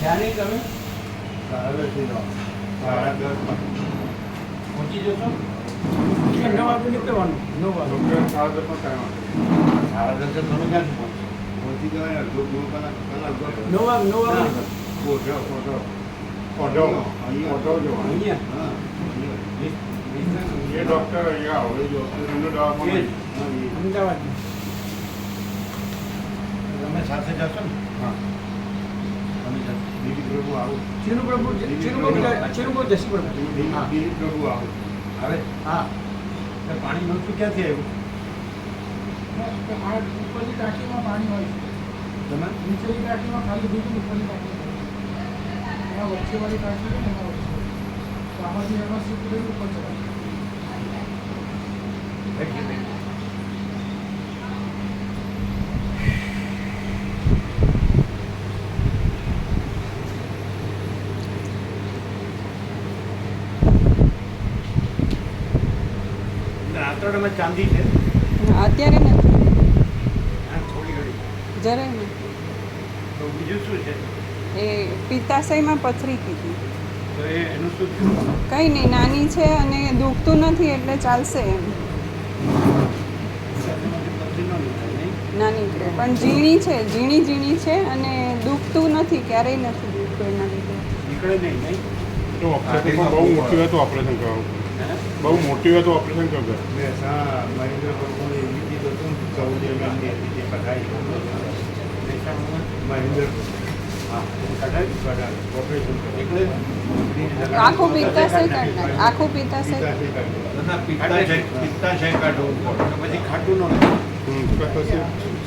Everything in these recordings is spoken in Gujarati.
ક્યાં નહીં તમે પહોંચી જશો 9 વાગે નીકળવાનું 9 વાગે 10:30 તમે ક્યાં પહોંચી જવાય 9 વાગે અહીંયા ये डॉक्टर અહીંયા આવે જો અમદાવાદ તમે સાથે જશો ને હા તમે જશો દિલીપ પ્રભુ આવું ચિરુપ્રભુ જશી પ્રભુ દિલીપ પ્રભુ આવું હવે હા પાણી નહોતું ક્યાંથી આવ્યું ઉપરની ટાંકીમાં પાણી હોય છે. તમે નીચેની ટાંકીમાં ખાલી દૂધ ઉપરની ટાંકી એમાં વચ્ચેવાળી ટાંકી છે ને એમાં વચ્ચે તો આમાંથી વ્યવસ્થિત કરી ઉપર ચડાય. આંતરડામાં ચાંદી છે અત્યારે નથી થોડી ઘડી જરાય નહીં. તો બીજું શું છે એ પિત્તાશયમાં પથરી કીધી. તો એનું શું થયું કંઈ નહીં, નાની છે અને દુખતું નથી એટલે ચાલશે એમ. પથરી ન નીકળે નહીં ના નીકળે પણ ઝીણી છે અને દુખતું નથી, ક્યારેય નથી દુખતું એના લીધે. નીકળે નહીં નહીં તો ઓપરેશન બહુ મોટી હોય તો ઓપરેશન કરવું બહુ મોટી હોય તો ઓપરેશન કરવું મહેન્દ્ર પ્રભુને એવી રીતે હતું 14 એમએમની હતી તે કઢાઈ મહેન્દ્ર હા કઢાઈ ઓપરેશન નીકળે આખું પિત્તાશય કાઢ નાખ, આખું પિત્તાશય. પિત્તાશય કાઢવું પડે તો પછી ખાટું ન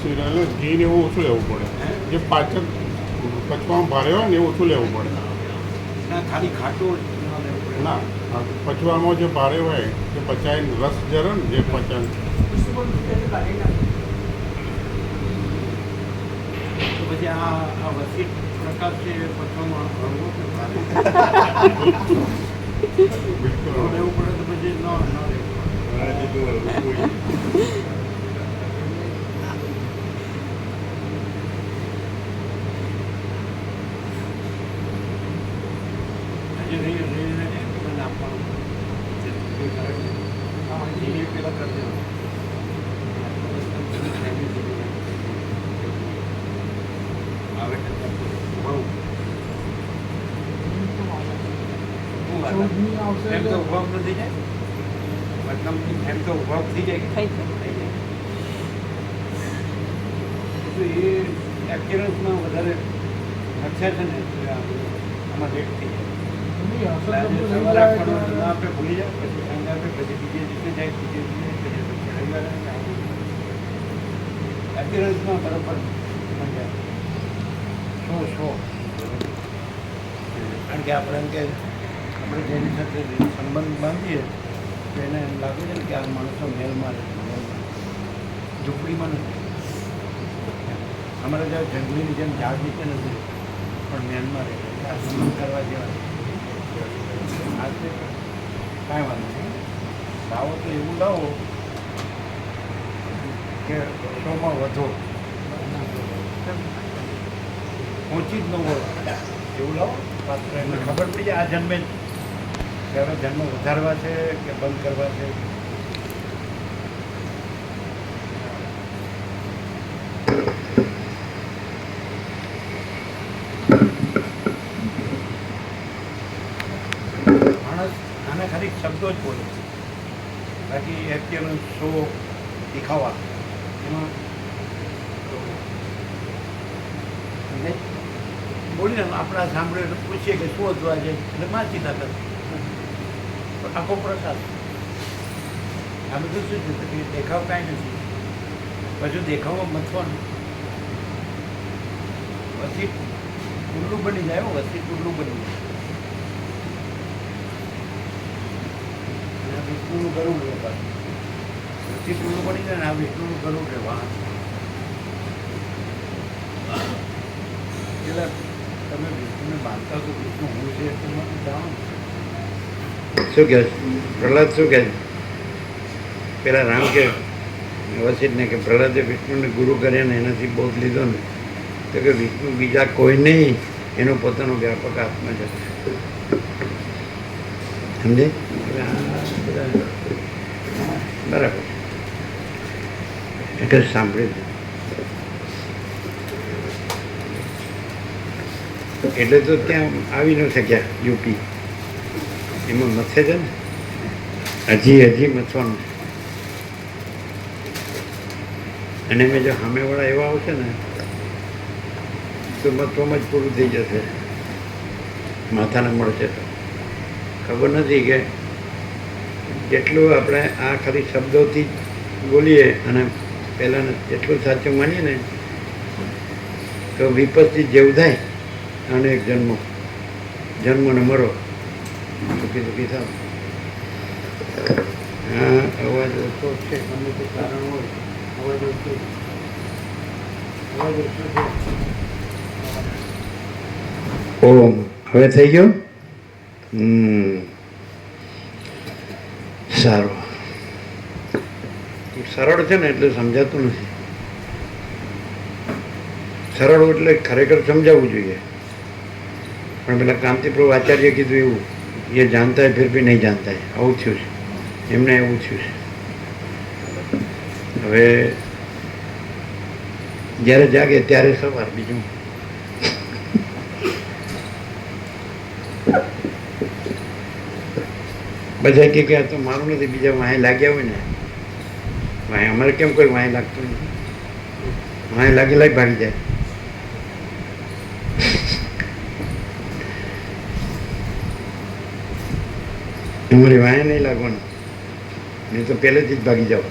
સિરિયલ ઘી ને એવું ઓછું લેવું પડે જે પાચક પચવામાં ભારે હોય ને એવું ઓછું લેવું પડે ના ખાલી ખાટું ન લેવું પડે ના પચવામાં જે ભારે હોય તે પચાય રસ જરે ને જે પચાય તો પછી આ વસીત પ્રકાશ છે એ પચવામાં હળવો કે ભારે બિલકુલ લેવું પડે તો પછી ન લેવું પડે ચૌદમી આવશે એમ તો ઉભા નથી જાય મતલબ એમ તો ઉભા થઈ જાય કે થઈ જાય. થઈ જાય તો એ એક્સપિરિયન્સમાં વધારે લક્ષ્યા છે ને તો આમાં લેટ થઈ જાય સવારે આપવાનું ના આપણે ભૂલી જાય પછી સાંજે આપણે પછી બીજે દિવસે જાય બીજે દિવસે પછી રવિવારે એક્સપિરિયન્સમાં બરાબર મજા શો કારણ કે આપણે એમ કે આપણે જેની સાથે સંબંધ બાંધીએ તો એને એમ લાગે છે ને કે આ માણસો મેલમાં રહે છે ઝૂંપડીમાં નથી અમારે જ્યાં જંગલીની જેમ ઝાડ નીચે નથી પણ મેલમાં રહે છે આ સંબંધ કરવા જેવા આ છે કાંઈ વાંધો નહીં લાવો તો એવું લાવો કે શોમાં વધો પહોંચી જ ન હોય એવું લાવો પાત્ર એમને ખબર પડી જાય આ જન્મે કે હવે જન્મ વધારવા છે કે બંધ કરવા છે માણસ આના ખાલી શબ્દો જ બોલે છે બાકી અત્યારનો શો દેખાવા એમાં બોલીને આપણા સાંભળે એટલે પૂછીએ કે શું હતું આજે એટલે વાંચી ના કરે આખો પ્રસાદ આ બધું શું છે કે દેખાવ કાંઈ નથી પછી દેખાવમાં મથવાનું વસી ઉલ્લું બની જાય વસી ઉલ્લું બની જાય વિષ્ણુનું ગરુડ રહે વસી ઉલ્લું બની જાય ને આ વિષ્ણુનું ગરુડ રહે વાહ એટલે તમે વિષ્ણુને માનતા તો વિષ્ણુ હું છે તમે જાણો શું કહે પ્રહલાદ શું કહે પેલા રામ કે વસિષ્ઠને કે પ્રહલાદે વિષ્ણુને ગુરુ કર્યા ને એનાથી બહુ લીધો ને તો કે વિષ્ણુ બીજા કોઈ નહીં એનો પોતાનો વ્યાપક આત્મા જ છે. સમજે? હવે આ બધા બરાબર એટલે સાંભળ્યું એટલે તો ત્યાં આવી ન શક્યા યુપી. એમાં મથે છે ને હજી મથવાનું છે. અને મેં જો સામેવાળા એવા આવશે ને તો મથવામાં જ પૂરું થઈ જશે. માથાને મળશે તો ખબર નથી કે જેટલું આપણે આ ખાલી શબ્દોથી બોલીએ અને પહેલાંને જેટલું સાચું માનીએ ને તો વિપત્તિ જેવું થાય. અને એક જન્મ ને મરો દુઃખી થાવ. હા અવાજ ઓછો છે ગમે તે કારણ હોય અવાજ ઓછો છે. ઓમ હવે થઈ ગયો. સારું. સરળ છે ને એટલે સમજાતું નથી. સરળ એટલે ખરેખર સમજાવવું જોઈએ. પણ પેલા કાંતિપ્રભુ આચાર્ય કીધું એવું એ જાણતા હોય ફિર બી નહીં જાણતા હોય. આવું થયું છે એમને. એવું થયું છે. હવે જ્યારે જાગે ત્યારે સવાર. બીજું બધા કે આ તો મારું નથી, બીજા વાંહે લાગ્યા હોય ને વાંહે. અમારે કેમ કોઈ વાંહે લાગતું નથી. વાંહે લાગેલા ભાગી જાય. અમારી વાંહે નહીં લાગવાનું, નહીં તો પહેલેથી જ ભાગી જાઓ.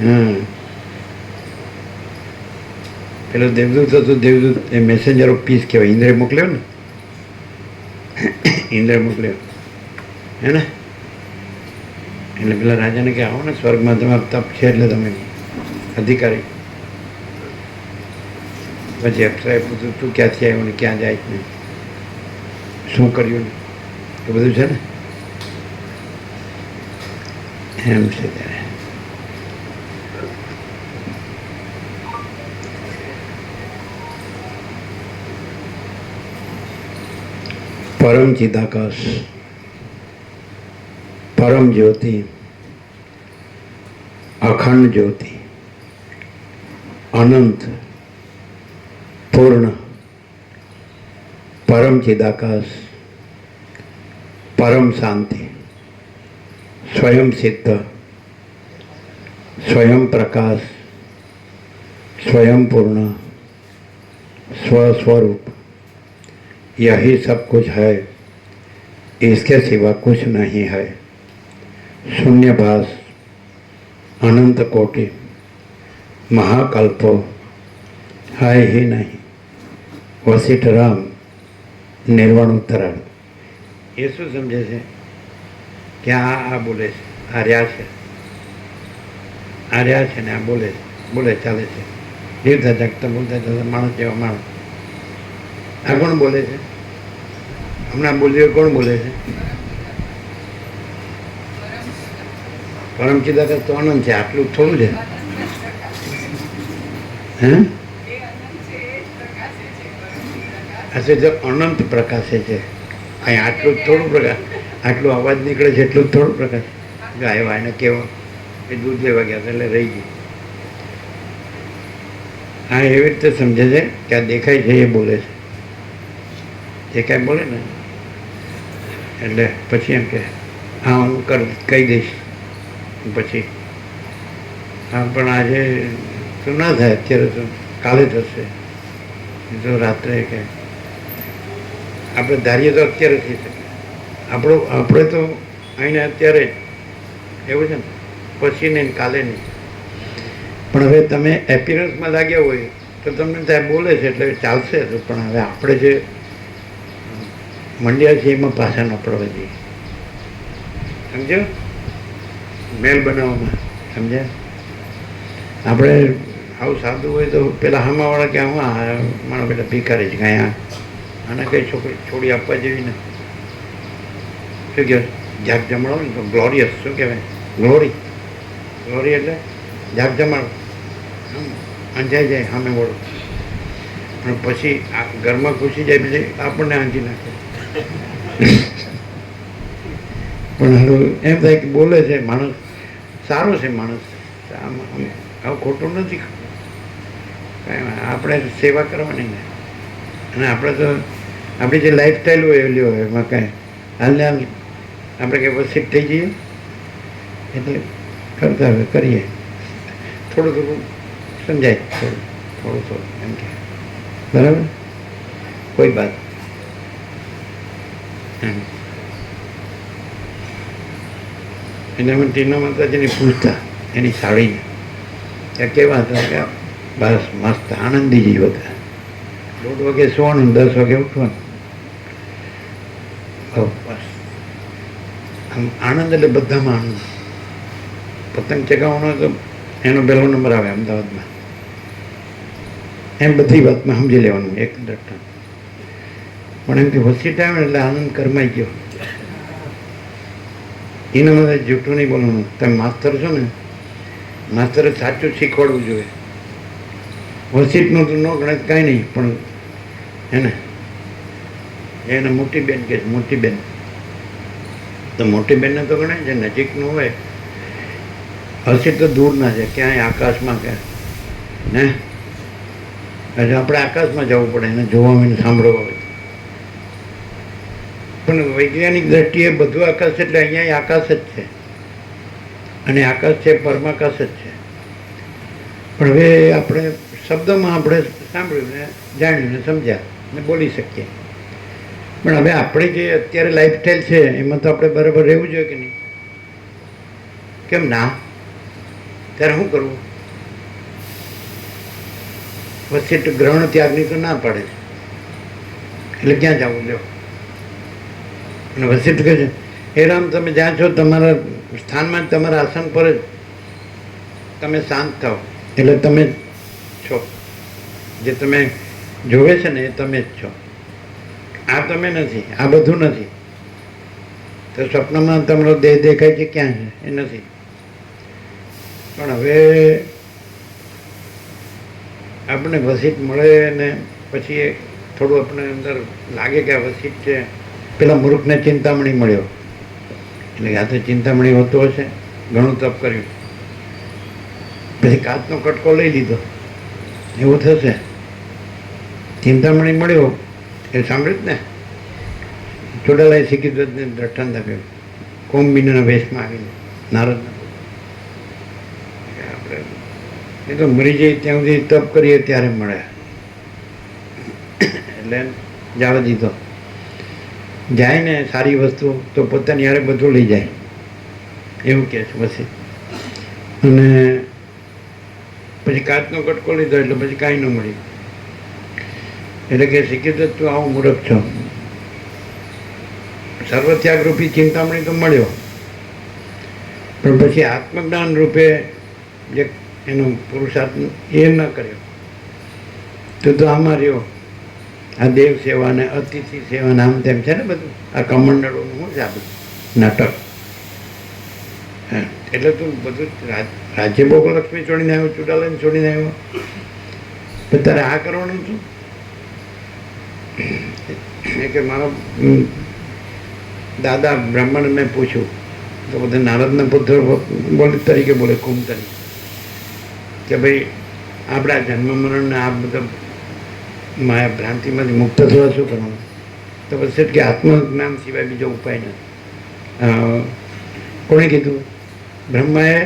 હા પેલો દેવદૂત હતો. દેવદૂત એ મેસેન્જર ઓફ પીસ કહેવાય. ઇન્દ્રે મોકલ્યો ને, ઇન્દ્ર મોકલ્યો હે ને. એટલે પેલા રાજાને કે આવો ને સ્વર્ગમાં તમારો તપ છે એટલે તમે અધિકારી. પછી અપ્સરાએ પૂછ્યું તું ક્યાંથી આવ્યો ને ક્યાં જાય ને શું કર્યું ને એ બધું છે ને એમ છે. ત્યારે પરમ ચિદાકાશ, પરમ જ્યોતિ, અખંડ જ્યોતિ, અનંત, પૂર્ણ, પરમ ચિદાકાશ, પરમ શાંતિ, स्वयं सिद्ध, स्वयं प्रकाश, स्वयं पूर्ण, स्वस्वरूप, यही सब कुछ है. इसके सिवा कुछ नहीं है. शून्यभास, अनंत कोटि, महाकल्पो है ही नहीं. वशिष्ठ राम निर्वाणोत्तरार्ध. ये શું સમજે છે કે આ બોલે છે, આ રહ્યા છે, આ રહ્યા છે ને આ બોલે છે, બોલે ચાલે છે. જીવતા જાગતા બોલતા ચાલતા માણસ જેવા માણસ. આ કોણ બોલે છે? હમણાં બોલ્યો કોણ બોલે છે? પરમ ચિદાકાશ તો અનંત છે. આટલું થોડું છે. હે આ તો અનંત પ્રકાશે છે. અહીં આટલું જ થોડું પ્રકાશ. આટલો અવાજ નીકળે છે એટલું જ થોડું પ્રકાશ. ગાય વાયને કેવો એ દૂધ લેવા ગયા હતા એટલે રહી ગયું. હા એવી રીતે સમજે છે કે આ દેખાય છે એ બોલે છે. જે કાંઈ બોલે ને એટલે પછી એમ કે હા હું કહી દઈશ પછી. હા પણ આજે તો ના થાય, અત્યારે તો કાલે થશે. તો રાત્રે કે આપણે ધારીએ તો અત્યારે થઈ શકે. આપણે તો અહીંને અત્યારે જ એવું છે ને, પછી નહીં કાલે નહીં. પણ હવે તમે એપિયરન્સમાં લાગ્યા હોય તો તમને ત્યાં બોલે છે એટલે ચાલશે. તો પણ હવે આપણે જે મંડ્યા છે એમાં પાછા ન પડવા દઈએ. સમજો? મેલ બનાવવામાં સમજ્યા? આપણે આવું સાદું હોય તો પેલા હામાવાળા કે હું મારા પેલા ભિખારી છે કાંઈ આને કઈ છોડી આપવા જેવી ને શું કહેવાય? જાગ જમાડો ને તો ગ્લોરિયસ. શું કહેવાય? ગ્લોરી. એટલે જાગ જમાડો. અંજાઈ જાય સામે વળો. અને પછી આ ઘરમાં ઘૂસી જાય પછી આપણને આંજી નાખે. પણ હવે એમ થાય કે બોલે છે માણસ સારો છે, માણસ આવું ખોટું નથી. કાંઈ આપણે સેવા કરવાની ને, અને આપણે તો આપણી જે લાઈફસ્ટાઈલ હોય એવી હોય, એમાં કાંઈ હાલને હાલ આપણે કંઈ વસિત થઈ જઈએ એટલે કરતા હોય કરીએ, થોડું થોડું સમજાય, થોડું થોડું એમ કે બરાબર કોઈ વાત એમ. એને અમે ટીના માતાજીની પૂછતા એની સાડીને ત્યાં કેવા હતા કે બસ મસ્ત આનંદી જેવા હતા. 1:30 વાગે સુવાનું, 10 વાગે ઉઠવાનું. બસ આમ આનંદ એટલે બધામાં આનંદ. પતંગ ચગાવવાનો તો એનો પહેલો નંબર આવે અમદાવાદમાં. એમ બધી વાતમાં સમજી લેવાનું એક દટ્ટા. પણ એમ કે વસીટ આવે એટલે આનંદ કરમાઈ ગયો. એના માટે જૂઠું નહીં બોલવાનું. તમે માસ્તર છો ને, માસ્તરે સાચું શીખવાડવું જોઈએ. વસીટનું તો ન ગણે કાંઈ નહીં, પણ એને મોટી બેન કહે છે, મોટી બેન તો મોટી બેનને તો ગણે. જે નજીકનું હોય વસીટ તો દૂર ના છે, ક્યાંય આકાશમાં કે ને એટલે આપણે આકાશમાં જવું પડે એને જોવા હોય ને સાંભળવા હોય. પણ વૈજ્ઞાનિક દ્રષ્ટિએ બધું આકાશ એટલે અહીંયા આકાશ જ છે, અને આકાશ છે પરમાકાશ જ છે. પણ હવે આપણે શબ્દમાં આપણે સાંભળ્યું ને જાણ્યું ને સમજ્યા ને બોલી શકીએ. પણ હવે આપણી જે અત્યારે લાઈફસ્ટાઈલ છે એમાં તો આપણે બરાબર રહેવું જોઈએ કે નહીં? કેમ ના? ત્યારે શું કરવું? વસીટ ગ્રહણ ત્યાગની તો ના પાડે છે, એટલે ક્યાં જવું લ્યો? અને વસીટ કહે છે હે રામ, તમે જ્યાં છો તમારા સ્થાનમાં જ, તમારા આસન પર જ તમે શાંત થાઓ એટલે તમે જ છો. જે તમે જોવે છે ને એ તમે જ છો. આ તમે નથી, આ બધું નથી. તો સ્વપ્નમાં તમારો દેહ દેખાય છે ક્યાં છે? એ નથી. પણ હવે આપણે વસીટ મળે ને પછી થોડું આપણે અંદર લાગે કે આ વસીટ છે. પેલા મૂર્ખને ચિંતામણી મળ્યો એટલે કે આ તો ચિંતામણી હોતો હશે, ઘણું તપ કર્યું, પછી કાચનો કટકો લઈ લીધો, એવું થશે. ચિંતામણી મળ્યો એ સાંભળ્યું જ ને, ચોડાલાએ શીખીધ્વજને દ્રષ્ટાંત આપ્યું કોમ્બિનના વેશમાં આવીને નારદના. આપણે એ તો મરી જાય ત્યાં સુધી તપ કરીએ ત્યારે મળે, એટલે જવા દીધો. જાય ને સારી વસ્તુ તો પોતાની હારે બધું લઈ જાય એવું કહે છે પછી. અને પછી કાચનો કટકો લીધો એટલે પછી કાંઈ ન મળ્યું. એટલે કે શીખી તો તું આવો મૂર્ખ છો. સર્વત્યાગરૂપી ચિંતામણી તો મળ્યો, પણ પછી આત્મજ્ઞાન રૂપે જે એનો પુરુષાર્થ એ ન કર્યો તો આમાં રહ્યો. આ દેવ સેવા ને અતિથિ સેવા ને આમ તેમ છે ને બધું, આ કમંડળોનું શું છે આ બધું નાટક. એટલે તું બધું રાજ્ય ભોગલક્ષ્મી છોડીને આવ્યો, ચુડાલાને છોડીને આવ્યો, પણ તારે આ કરવાનું હતું. કે મારો દાદા બ્રાહ્મણ મેં પૂછ્યું તો બધા નારદના પુત્ર બોલે તરીકે બોલે કુંભ તરીકે કે ભાઈ આપણા જન્મ મરણને આ બધા માયા ભ્રાંતિમાંથી મુક્ત થવા શું કરવાનું? તો પછી કે આત્મજ્ઞાન સિવાય બીજો ઉપાય નથી. કોણે કીધું? બ્રહ્માએ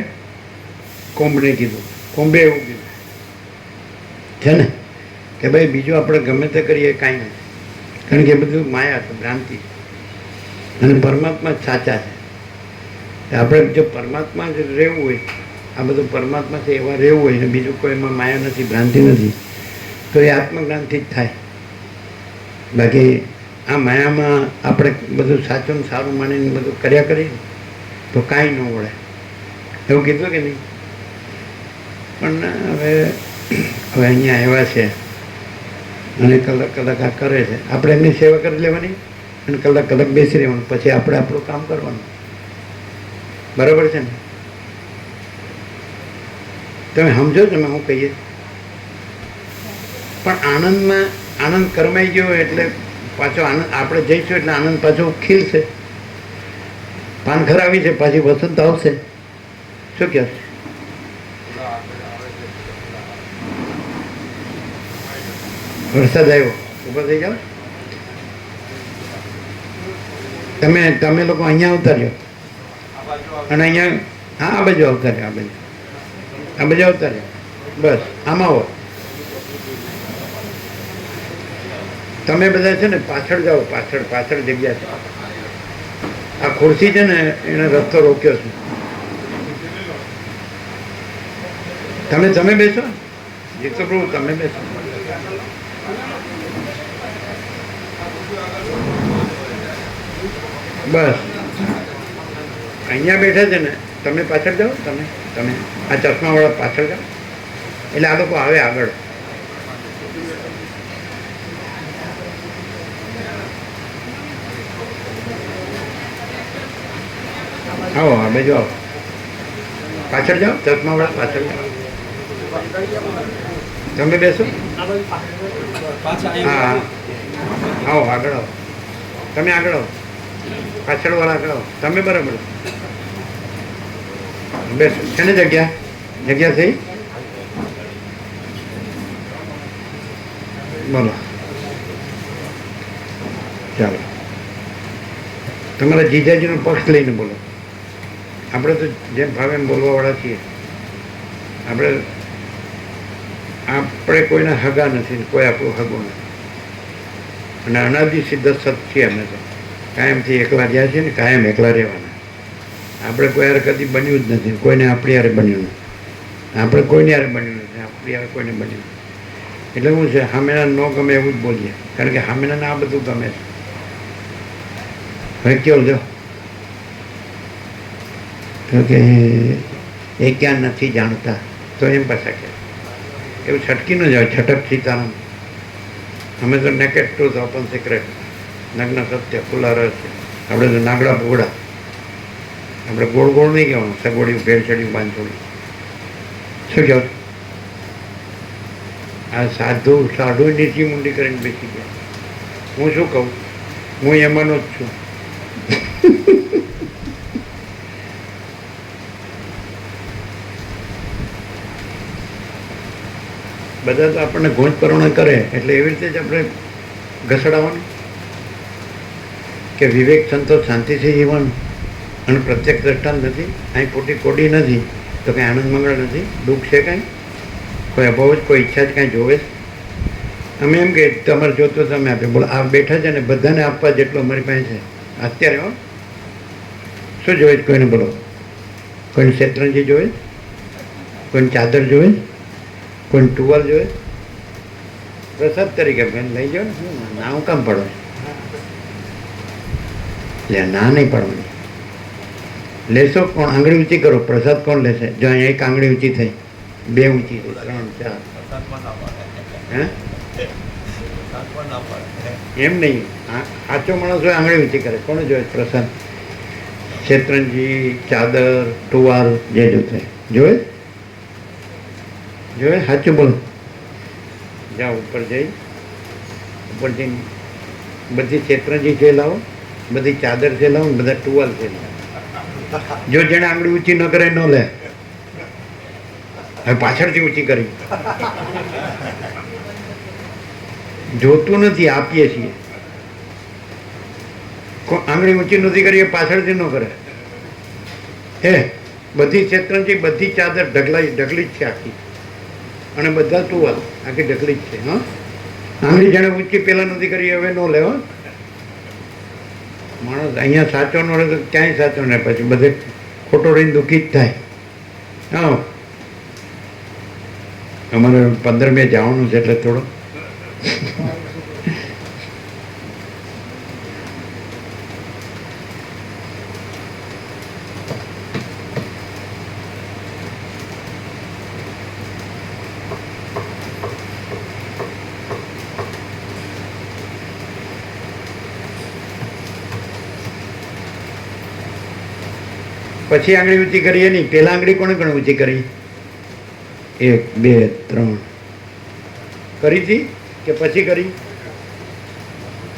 કોંભને કીધું, કોંભે એવું કીધું છે ને કે ભાઈ બીજું આપણે ગમે તે કરીએ કાંઈ નથી, કારણ કે એ બધું માયા છે, ભ્રાંતિ, અને પરમાત્મા જ સાચા છે. આપણે જો પરમાત્મા જ રહેવું હોય, આ બધું પરમાત્મા છે એવા રહેવું હોય ને બીજું કોઈ એમાં માયા નથી, ભ્રાંતિ નથી, તો એ આત્મજ્ઞાનથી જ થાય. બાકી આ માયામાં આપણે બધું સાચું ને સારું માનીને બધું કર્યા કરીએ તો કાંઈ ન વળે. એવું કીધું કે નહીં? પણ હવે અહીંયા આવ્યા છે અને કલાક કલાક આ કરે છે, આપણે એમની સેવા કરી લેવાની અને કલાક કલાક બેસી રહેવાનું, પછી આપણે આપણું કામ કરવાનું. બરાબર છે ને? તમે સમજો છો ને હું કહીએ? પણ આનંદમાં આનંદ કરમાઈ ગયો એટલે પાછો આનંદ આપણે જઈશું એટલે આનંદ પાછો ખીલશે. પાન ખરાવી છે પાછી વસંત આવશે. શું કહે છે? વરસાદ આવ્યો, ઊભા થઈ જાઓ. તમે લોકો અહીંયા આવતા રહ્યો અને અહીંયા હા આ બાજુ આવતા રહ્યો, આ બાજુ આવતા રહ્યો. બસ આમાં આવો. તમે બધા છે ને પાછળ જાઓ, પાછળ જગ્યા છે. આ ખુરશી છે ને એને રસ્તો રોક્યો છે. તમે બેસો જીતો પ્રભુ, તમે બેસો. બસ અહીંયા બેઠા છે ને, તમે પાછળ જાઓ. તમે આ ચશ્માવાળા પાછળ જાઓ એટલે આ લોકો આવે આગળ. આવો આ બાજુ આવો, પાછળ જાઓ. ચશ્માવાળા પાછળ જાઓ. તમે બેસો. હા આવો આગળ આવો. તમે આગળ આવો, પાછળવાળા આગળ આવો. તમે બરાબર બેસો. છે ને જગ્યા થઈ? બોલો ચાલો. તમારા જીજાજીનો પક્ષ લઈને બોલો. આપણે તો જેમ ભાવે એમ બોલવાવાળા છીએ. આપણે કોઈના હગા નથી, કોઈ આપણું હગો નથી. અને અનાદિ સિદ્ધ સત છીએ અમે તો. કાયમથી એકલા રહ્યા છીએ ને કાયમ એકલા રહેવાના. આપણે કોઈ યારે કદી બન્યું જ નથી, કોઈને આપણી યારે બન્યું નથી. આપણે કોઈને યારે બન્યું નથી, આપણી યારે કોઈને બન્યું નથી. એટલે શું છે, સામેના ન ગમે એવું જ બોલીએ, કારણ કે સામેનાને આ બધું ગમે છે. હવે કેવું જો તો કે એ ક્યાં નથી જાણતા તો એમ પાછા કે એવું છટકી ન જાય. છટક સીતારામ. અમે તો નેકેડ ટ્રુથ ઓપન સિક્રેટ, નગ્ન સત્ય ખુલ્લા રહસ્ય. આપણે તો નાગડા બોગડા. આપણે ગોળ ગોળ નહીં કહેવાનું, સગોડિયું ભેળસેડિયું બાંધોડ્યું. શું કહેવું? આ સાધુ નીચી મૂંડી કરીને બેસી ગયા. હું શું કહું? હું એમાંનો જ છું. બધા તો આપણને ઘોંચ પરવણા કરે એટલે એવી રીતે જ આપણે ઘસડાવવાનું કે વિવેક સંતોષ શાંતિથી જીવવાનું. અને પ્રત્યક્ષ દ્રષ્ટાંત નથી, અહીં ખોટી કોડી નથી, તો કંઈ આનંદ મંગળ નથી, દુઃખ છે કાંઈ, કોઈ અભાવ જ, કોઈ ઈચ્છા જ કાંઈ જોવે છે. અમે એમ કે તમારે જોતો તમે આપે. બોલો આ બેઠા છે ને બધાને આપવા જેટલો અમારી પાસે છે અત્યારે. હો શું જોવે છે કોઈને? બોલો કોઈને શેતરંજી જોવે, કોઈને ચાદર જોવે, કોઈને ટુવાલ જોવે. પ્રસાદ તરીકે બેન લઈ જાઓ ને. શું ના હું કામ પડો? એટલે ના નહીં પડવાની. લેશો કોણ? આંગળી ઊંચી કરો. પ્રસાદ કોણ લેશે? જો અહીંયા એક આંગળી ઊંચી થઈ, બે ઊંચી થઈ, 3 4. હે એમ નહીં. સાચો માણસ હોય આંગળી ઊંચી કરે. કોને જોવે પ્રસાદ? શેતરંજી, ચાદર, ટુવાલ જે જોતે જોવે. સાચું બોલો. જાઓ ઉપર જઈ, ઉપર જઈને બધી શેતરંજી છે લાવો, બધી ચાદર છે લાવો, બધા ટુવાલ છે લાવો. જો જેને આંગળી ઊંચી ન કરે ન લે. હવે પાછળથી ઊંચી કરી. જોતું નથી, આપીએ છીએ. આંગળી ઊંચી નથી કરી એ પાછળથી ન કરે. હે બધી શેતરંજી, બધી ચાદર ઢગલી જ છે આખી, અને બધા ટુવાલ આખી ઢગલી જ છે. હા આંગળી જાણે ઊંચી પેલા નથી કરી હવે ન લેવો. માણસ અહીંયા સાચો ન રહે તો ક્યાંય સાચો ને પછી બધે ખોટો રહીને દુઃખી જ થાય. હા અમારે 15 મે જવાનું છે એટલે થોડો પછી આંગળી ઊંચી કરીએ નહીં. પહેલાં આંગળી કોણે ઊંચી કરી? 1 2 3 કરી હતી કે પછી કરી?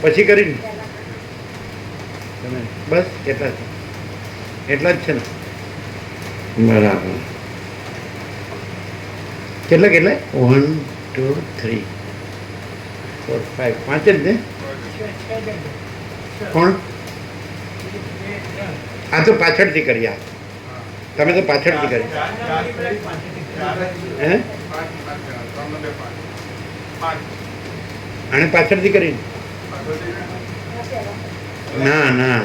પછી કરી ને તમે બસ એટલા જ એટલા જ છે ને? બરાબર. કેટલા કેટલા? 1 2 3 4 5 પાંચ જ ને? કોણ? આ તો પાછળથી કરી. આ તમે તો પાછળથી કરી. હે અને પાછળથી કરી? ના ના,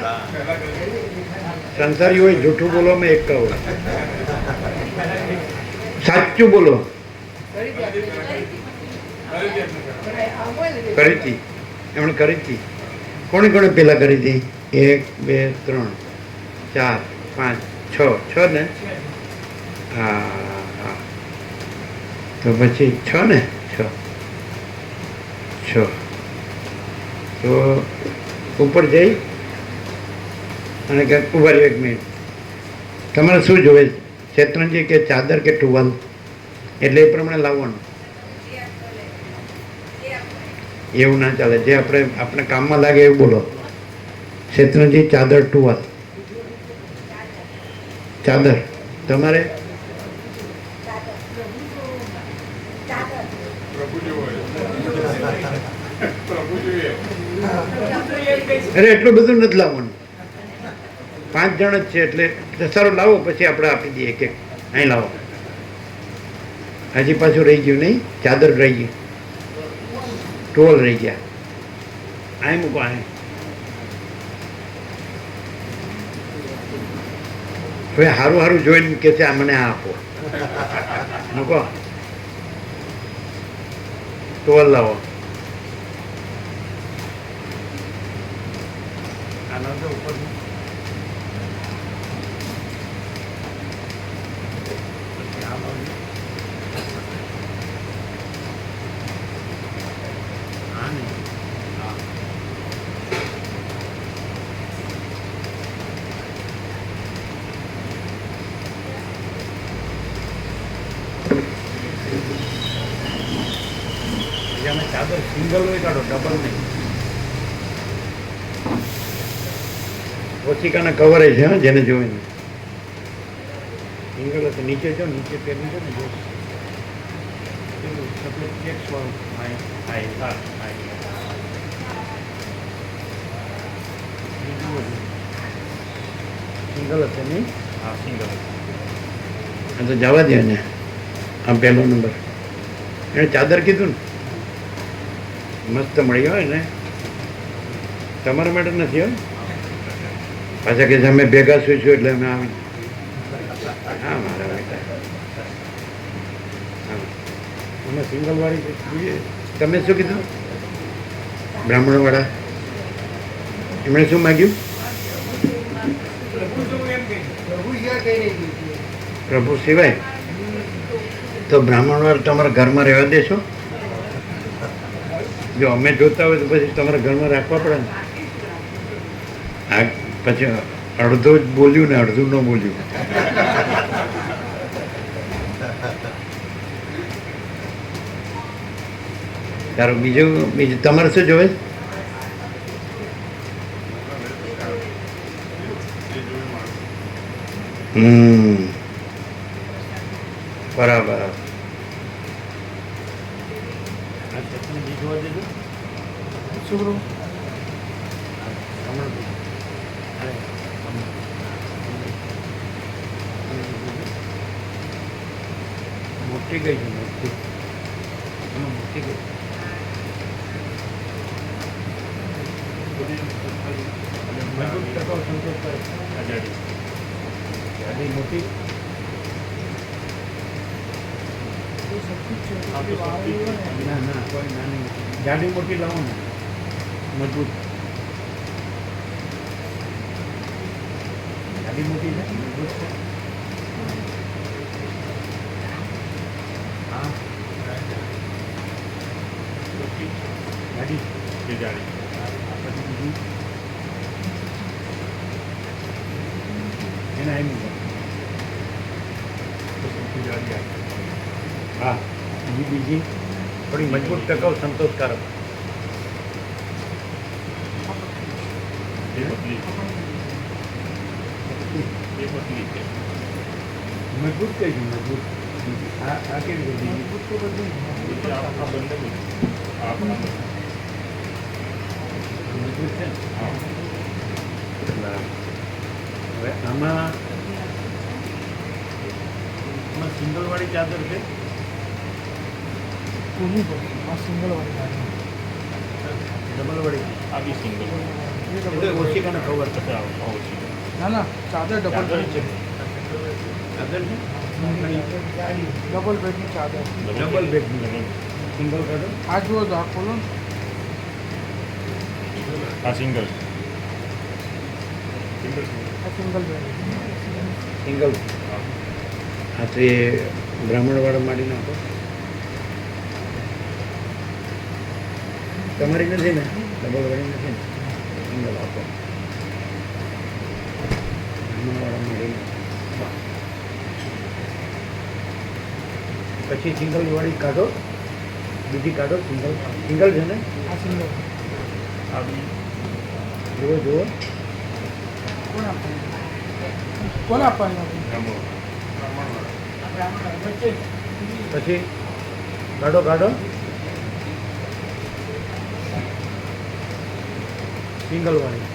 સંસારી હોય જૂઠું બોલો, મેં એક કહું સાચું બોલો. કરી હતી એમણે કરી હતી. કોણે કોણે પહેલાં કરી હતી? 1 2 3 4 5 6 ને? હા હા, તો પછી 6 ને? 6 તો ઉપર જઈ અને ક્યાંક ઉભા રહ્યો 1 મિનિટ. તમારે શું જોવે? શેતરંજી કે ચાદર કે ટુવાલ? એટલે એ પ્રમાણે લાવવાનું. એવું ના ચાલે. જે આપણે કામમાં લાગે એવું બોલો. શેતરંજી, ચાદર, ટુવાલ? ચાદર. તમારે? અરે એટલું બધું નથી લાવવાનું. 5 જણ જ છે એટલે સારું લાવો, પછી આપણે આપી દઈએ એક એક. અહીં લાવો. હજી પાછું રહી ગયું નહીં? ચાદર રહી ગઈ, ટોલ રહી ગયા. અહીં મૂકો. અહીં હવે સારું સારું જોઈને કે છે આ મને આ આપો. મૂકો. ટોલ લાવો. આનો તો ઉપર ચાદર સિંગલ હોય કાઢો, ડબલ નહીં. ઓછીકાના કવર છે હા, જેને જોઈને સિંગલ હશે. નીચે જો, નીચે પેલું છે ને, જો સફેદ ચેક્સ વાળું. સિંગલ હશે નહીં? હા સિંગલ હશે. આ તો જવા દે ને. આ પહેલો નંબર એણે ચાદર કીધું ને, મસ્ત મળી હોય ને. તમારા માટે નથી હોય પાછા કે અમે ભેગા સુઈશું એટલે અમે આવી. હા મારા બેટા, હા અમે સિંગલ વાળી જોઈએ. તમે શું કીધું? બ્રાહ્મણવાળા એમણે શું માગ્યું? પ્રભુ સિવાય. તો બ્રાહ્મણવાળા તમારા ઘરમાં રહેવા દેશો? જો અમે જોતા હોય તો પછી તમારા ઘરમાં રાખવા પડે ને. આ પછી અડધો જ બોલ્યું ને અડધું ન બોલ્યું. સારું. બીજું તમારે શું જોવે? બરાબર. મોટી ગઈ છે, મોટી ગઈ. મોટી ના ના કોઈ નાની ગાડી મોટી લાવો ને, મજબૂત ગાડી મોટી છે, મજબૂત છે. હા ગાડી પછી એના એમ હા બીજી થોડી મજબૂત, ટકાઉ, સંતોષકારક. એ પતલી છે. મજબૂત કઈ છે? મજબૂત આ કેવી રીતે? મજબૂત તો બધું એટલે આ બંને આ મજબૂત છે ને? હા. બરાબર. હવે આમાં સિંગલવાળી ચાદર છે? પૂરી પડી આ સિંગલ વાળી ગાડી ડબલવાળી? આ બી સિંગલ એટલે ઓછી કાને ખબર છે. ઓછી ના ના ચાદર ડબલ ચાદર બેડ છે. ચાદર છે? ડબલ બેડની ચાદર ડબલ બેડની. સિંગલ કાઢો. આ જુઓ તો આ ખોલો ને આ સિંગલ આ સિંગલ બેડ સિંગલ. હા તો એ બ્રાહ્મણવાળા માંડી નાખો. તમારી નથી ને? ડબલવાળી નથી ને? સિંગલ આપો. બ્રાહ્મણવાળા માંડી નાખો. પછી સિંગલવાળી કાઢો. બીજી કાઢો. સિંગલ છે ને? આ સિંગલ આ બી જુઓ જુઓ. કોણ આપવાનું કોણ આપવાનું પછી કાઢો કાઢો. સિંગલવાળી.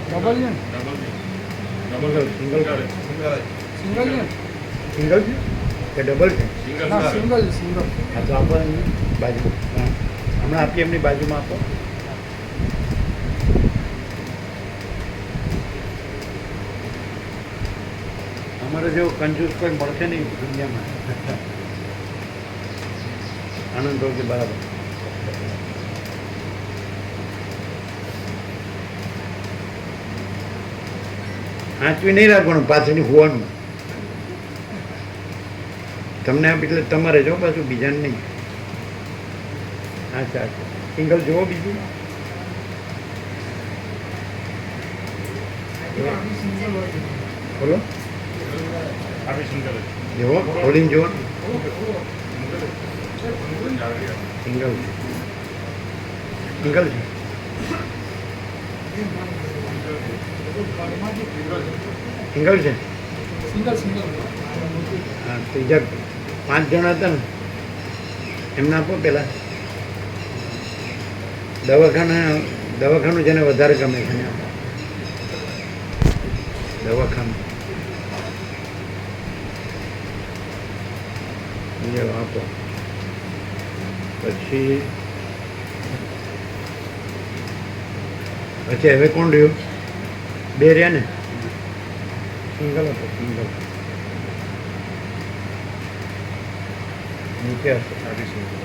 ડબલ છે ને ડબલ સિંગલ કરે સિંગલ છે ને સિંગલ છે કે ડબલ છે? હા સિંગલ સિંગલ હા તો આપો એમને બાજુ. હા હમણાં આપીએ એમની બાજુમાં આપો. અમારે જેવો કંજૂસ કોઈ મળશે નહીં દુનિયામાં. આનંદ હોય કે બરાબર. આંચવી નહીં રાખવાનું પાછળની હોવાનું. તમને આપી એટલે તમારે જો પાછું બીજાને નહીં. અચ્છા અચ્છા. સિંગલ જુઓ બીજું. બોલો આ બી સિંગલ જુઓ ખોલીને જુઓ. સિંગલ સિંગલ છે. સિંગલ છે. સિંગલ સિંગલ હા ત્રીજા 5 જણા હતા ને એમને આપો પેલા. દવાખાનું જેને વધારે ગમે છે ને આપો. દવાખાનું એ આપો. પછી હવે કોણ રહ્યું? 2 રહ્યા ને? સિંગલ હતો. સિંગલ નીચે હશે. આ બી સિંગલ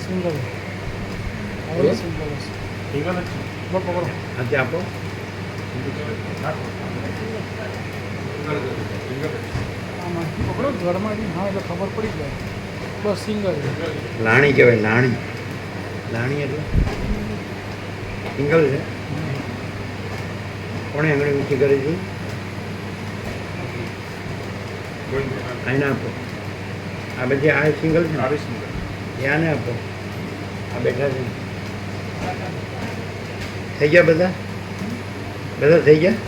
સિંગલ બોલો. સિંગલ હશે સિંગલ જ છે. બસ પકડો આજે આપો. આમાં પકડો ઘરમાંથી હા એટલે ખબર પડી જાય બસ સિંગલ લાણી કહેવાય. લાણી લાણી એટલે સિંગલ છે. કોણે આંગળી ઊંચી કરી છે? આને આપો. આ બધી આ સિંગલ છે. આ બી સિંગલ આને આપો. આ બેઠા છે. થઈ ગયા બધા? બધા થઈ ગયા?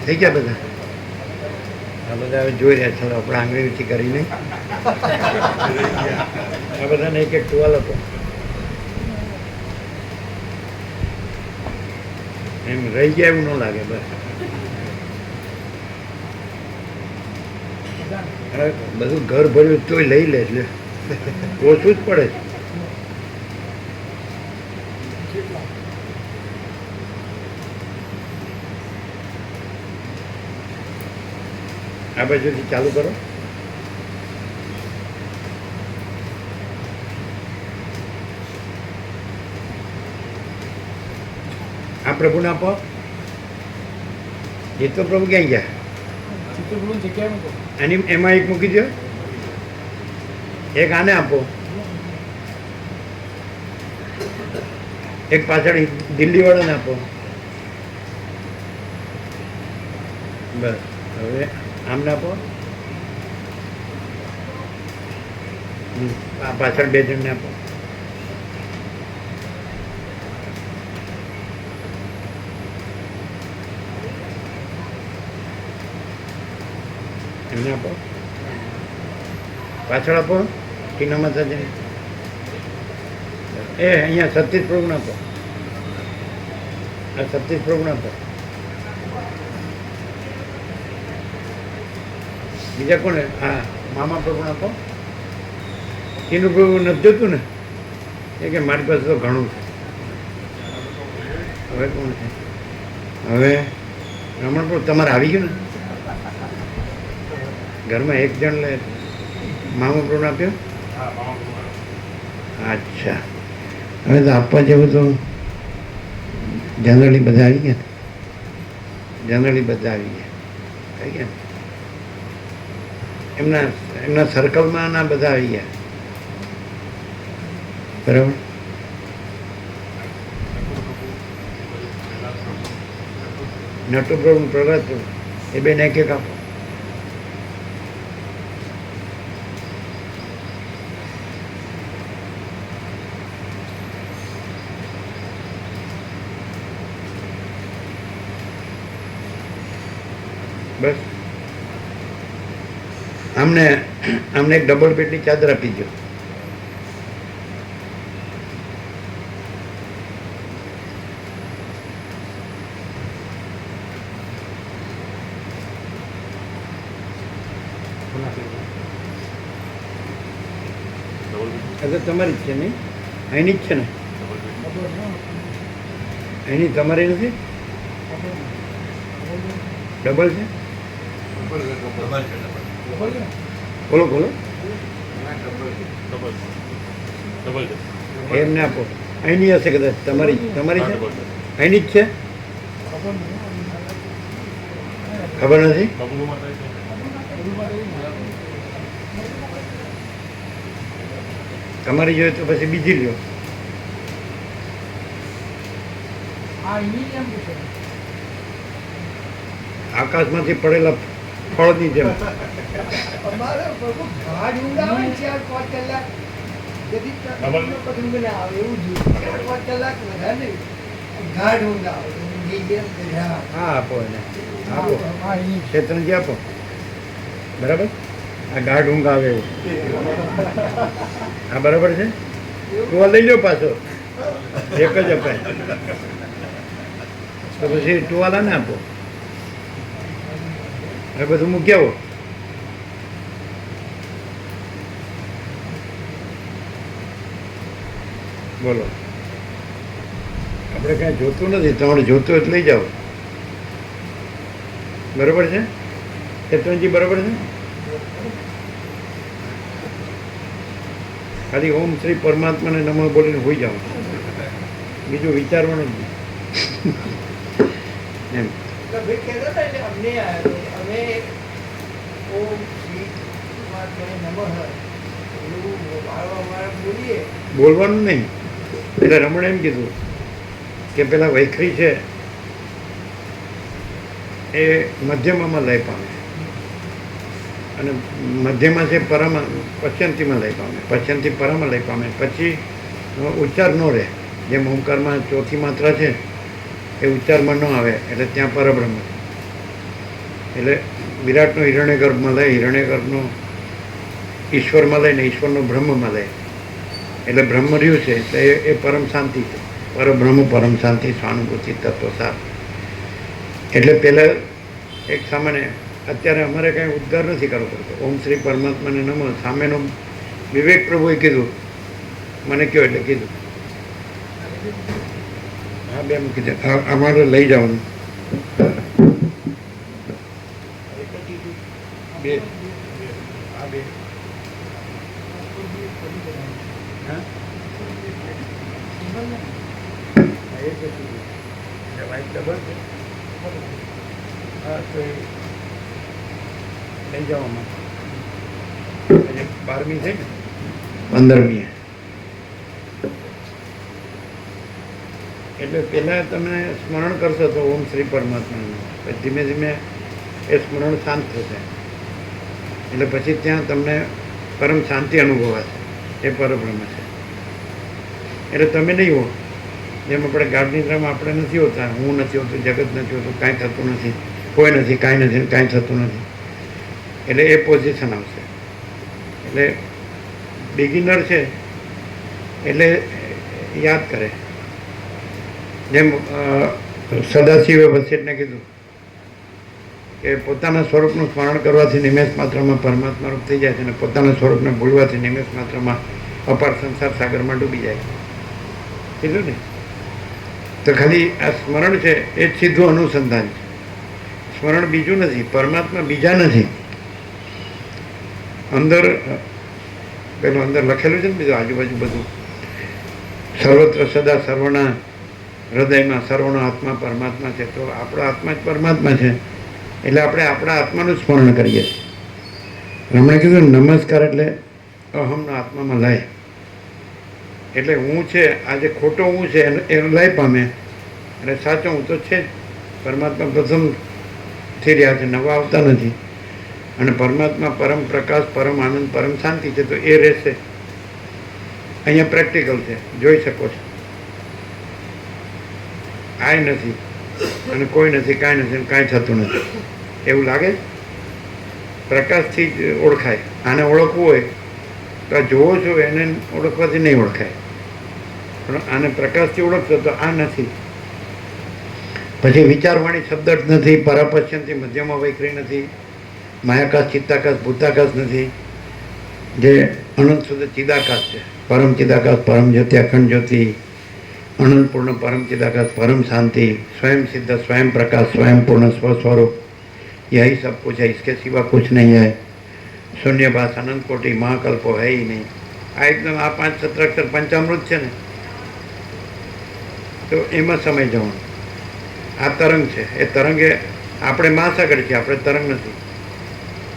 થઈ ગયા બધા? આ બધા હવે જોઈ રહ્યા ચાલો આપણે આંગળી ઊંચી કરીને. આ બધાને એક ટુવાલ આપો. એમ રહી ગયા એવું ન લાગે. બસ હવે બધું ઘર ભર્યું તોય લઈ લે એટલે ઓછું જ પડે. આ બાજુથી ચાલુ કરો. આ પ્રભુને આપો. એ તો પ્રભુ ક્યાં ગયા? ચિત્રગુણ જગ્યાએ મૂકો એમાં એક મૂકી દો. એક આને આપો. એક પાછળ દિલ્હીવાળાને આપો. બસ હવે આમને આપો. આ પાછળ 2 જણને આપો. એમને આપો. પાછળ આપો. ટીના માતાજીને અહીંયા સતીશ પ્રભુને આપો. આ સતીશ પ્રભુને આપો. બીજા કોને? હા, મામા પ્રભુને આપો. એનું પ્રભુ નથી જોતું ને, એ કે મારી પાસે તો ઘણું છે. હવે કોણ છે? હવે રમણ પ્રભુ તમારે આવી ગયું ને? ઘરમાં 1 જણ લે. મામા પ્રભુને આપ્યો. અચ્છા, હવે તો આપવા જેવું તો જનરલી બધા આવી ગયા. જનરલી બધા આવી ગયા. એમના સર્કલમાં ના બધા આવી ગયા. બરાબર. નટુ પ્રભુ, પ્રહલાદ પ્રભુ, એ 2ને 1 આપો. બસ. આમને એક ડબલ બેડની ચાદર આપી દો. તમારી જ છે નહીં? અહીંની જ છે ને? અહીંની તમારી નથી? ડબલ છે? બોલો બોલો. એમને આપો. અહીંની હશે કદાચ. તમારી છે? અહીંની જ છે? ખબર નથી. તમારી જોઈએ તો પછી બીજી લ્યો. આકાશમાંથી પડેલા ફળની જેમ. હા આપો એને. આપો ક્ષેત્રજી આપો. બરાબર. આ ગાઢ ઊંઘ આવે એવું. હા બરાબર છે. તું લઈ લો પાછો. એક જ અપાય તો પછી ટુવાલા ને આપો. હવે બધું મૂકી આવો. બોલો. આપણે કાંઈ જોતું નથી. તમારે જોતું એટલે લઈ જાઓ. બરાબર છે ચેતનજી? બરાબર છે. ખાલી ઓમ શ્રી પરમાત્માને નમઃ બોલીને હોઈ જાઓ. બીજું વિચારવાનું જ નહીં. એમ બોલવાનું નહીં. એટલે રમણે એમ કીધું કે પેલા વૈખરી છે એ મધ્યમાં લય પામે અને મધ્યમાં છે પરામાં પશ્ચંતીમાં લય પામે. પશ્ચંતી પરામાં લય પામે. પછી ઉચ્ચાર ન રહે. જેમ ઓમકારમાં ચોથી માત્રા છે એ ઉચ્ચારમાં ન આવે એટલે ત્યાં પરબ્રહ્મ છે. એટલે વિરાટનો હિરણ્ય ગર્ભમાં લય, હિરણ્ય ગર્ભનો ઈશ્વરમાં લઈને ઈશ્વરનો બ્રહ્મમાં લય. એટલે બ્રહ્મ રહ્યું છે એટલે એ પરમ શાંતિ છે. પરબ્રહ્મ પરમ શાંતિ સ્વાનુભૂતિ તત્વસાર. એટલે પહેલાં એક સામાન્ય અત્યારે અમારે કાંઈ ઉદ્ગાર નથી કરવો પડતો. ઓમ શ્રી પરમાત્માને નમઃ સામેનો વિવેક પ્રભુએ કીધું મને કહો એટલે કીધું. હા બે મૂકી દે. અમારે લઈ જવાનું. બે આ બે હા ડબલ છે. હા તો એ લઈ જવામાં 12મી છે ને 15મી એટલે પહેલાં તમે સ્મરણ કરશો તો ઓમ શ્રી પરમાત્માનું, પછી ધીમે ધીમે એ સ્મરણ શાંત થશે, એટલે પછી ત્યાં તમને પરમ શાંતિ અનુભવાશે. એ પરબ્રહ્મ છે. એટલે તમે નહીં હો, જેમ આપણે ગાઢ નિદ્રામાં આપણે નથી હોતા, હું નથી હોતું, જગત નથી હોતું, કાંઈ થતું નથી, કોઈ નથી, કાંઈ નથી, કાંઈ થતું નથી. એટલે એ પોઝિશન આવશે. એટલે બિગિનર છે એટલે યાદ કરે. જેમ સદાશિવે વસિષ્ઠને કીધું કે પોતાના સ્વરૂપનું સ્મરણ કરવાથી નિમેષ માત્રમાં પરમાત્મા રૂપ થઈ જાય છે, અને પોતાના સ્વરૂપને ભૂલવાથી નિમેષ માત્રમાં અપાર સંસાર સાગરમાં ડૂબી જાય. કીધું ને? તો ખાલી આ સ્મરણ છે એ જ સીધું અનુસંધાન છે. સ્મરણ બીજું નથી, પરમાત્મા બીજા નથી. અંદર પેલું અંદર લખેલું છે ને બીજું આજુબાજુ બધું, સર્વત્ર સદા સર્વના હૃદયમાં સર્વનો આત્મા પરમાત્મા છે. તો આપણો આત્મા જ પરમાત્મા છે, એટલે આપણે આપણા આત્માનું સ્મરણ કરીએ છીએ. હમણાં કીધું નમસ્કાર એટલે અહમનો આત્મામાં લય. એટલે હું છે, આજે ખોટો હું છે એ લય પામે, અને સાચો હું તો છે જ. પરમાત્મા પ્રથમ થઈ રહ્યા છે, નવા આવતા નથી. અને પરમાત્મા પરમ પ્રકાશ, પરમ આનંદ, પરમ શાંતિ છે, તો એ રહેશે. અહીંયા પ્રેક્ટિકલ છે, જોઈ શકો છો. આય નથી અને કોઈ નથી, કાંઈ નથી, કાંઈ થતું નથી એવું લાગે. પ્રકાશથી જ ઓળખાય. આને ઓળખવું હોય તો આ જોવો છો એને ઓળખવાથી નહીં ઓળખાય, પણ આને પ્રકાશથી ઓળખશો તો આ નથી. પછી વિચારવાણી શબ્દ જ નથી, પરાપશ્યંતી મધ્યમાં વૈખરી નથી, માયાકાશ, ચિત્તાકાશ, ભૂતાકાશ નથી, જે અનંત શુદ્ધ ચિદાકાશ છે. પરમ ચિદાકાશ, પરમ જ્યોતિ, અખંડ જ્યોતિ, અનંતપૂર્ણ પરમ ચિદાકાશ, પરમ शांति, स्वयं सिद्ध, स्वयं प्रकाश, स्वयं पूर्ण स्वस्वरूप, यही सब कुछ है, इसके सिवा कुछ नहीं है. शून्यभास, अनंत कोटि, महाकल्पो है ही नहीं. આ એકદમ આ 5 સત્રાક્ષર પંચામૃત છે ને, તો એમાં સમય જવાનું. આ તરંગ છે, એ તરંગે આપણે મહાસાગર છીએ, આપણે તરંગ નથી.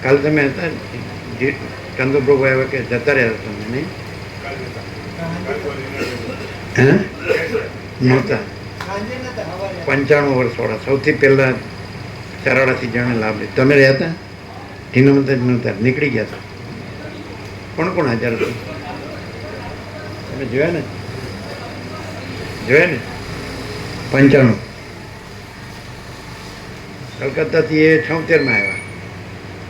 કાલે તમે હતા ચંદ્રપ્રભુ આવ્યા કે જતા રહ્યા તમે નહીં? હે નહોતા? 95 વર્ષવાળા સૌથી પહેલાં ચરાડાથી જણે લાભ લીધો. તમે રહ્યા હતા? ટીનામત જ નહોતા, નીકળી ગયા હતા. કોણ કોણ હાજર હતું? તમે જોયા ને? જોયા ને? 95. કલકત્તાથી એ 76માં આવ્યા,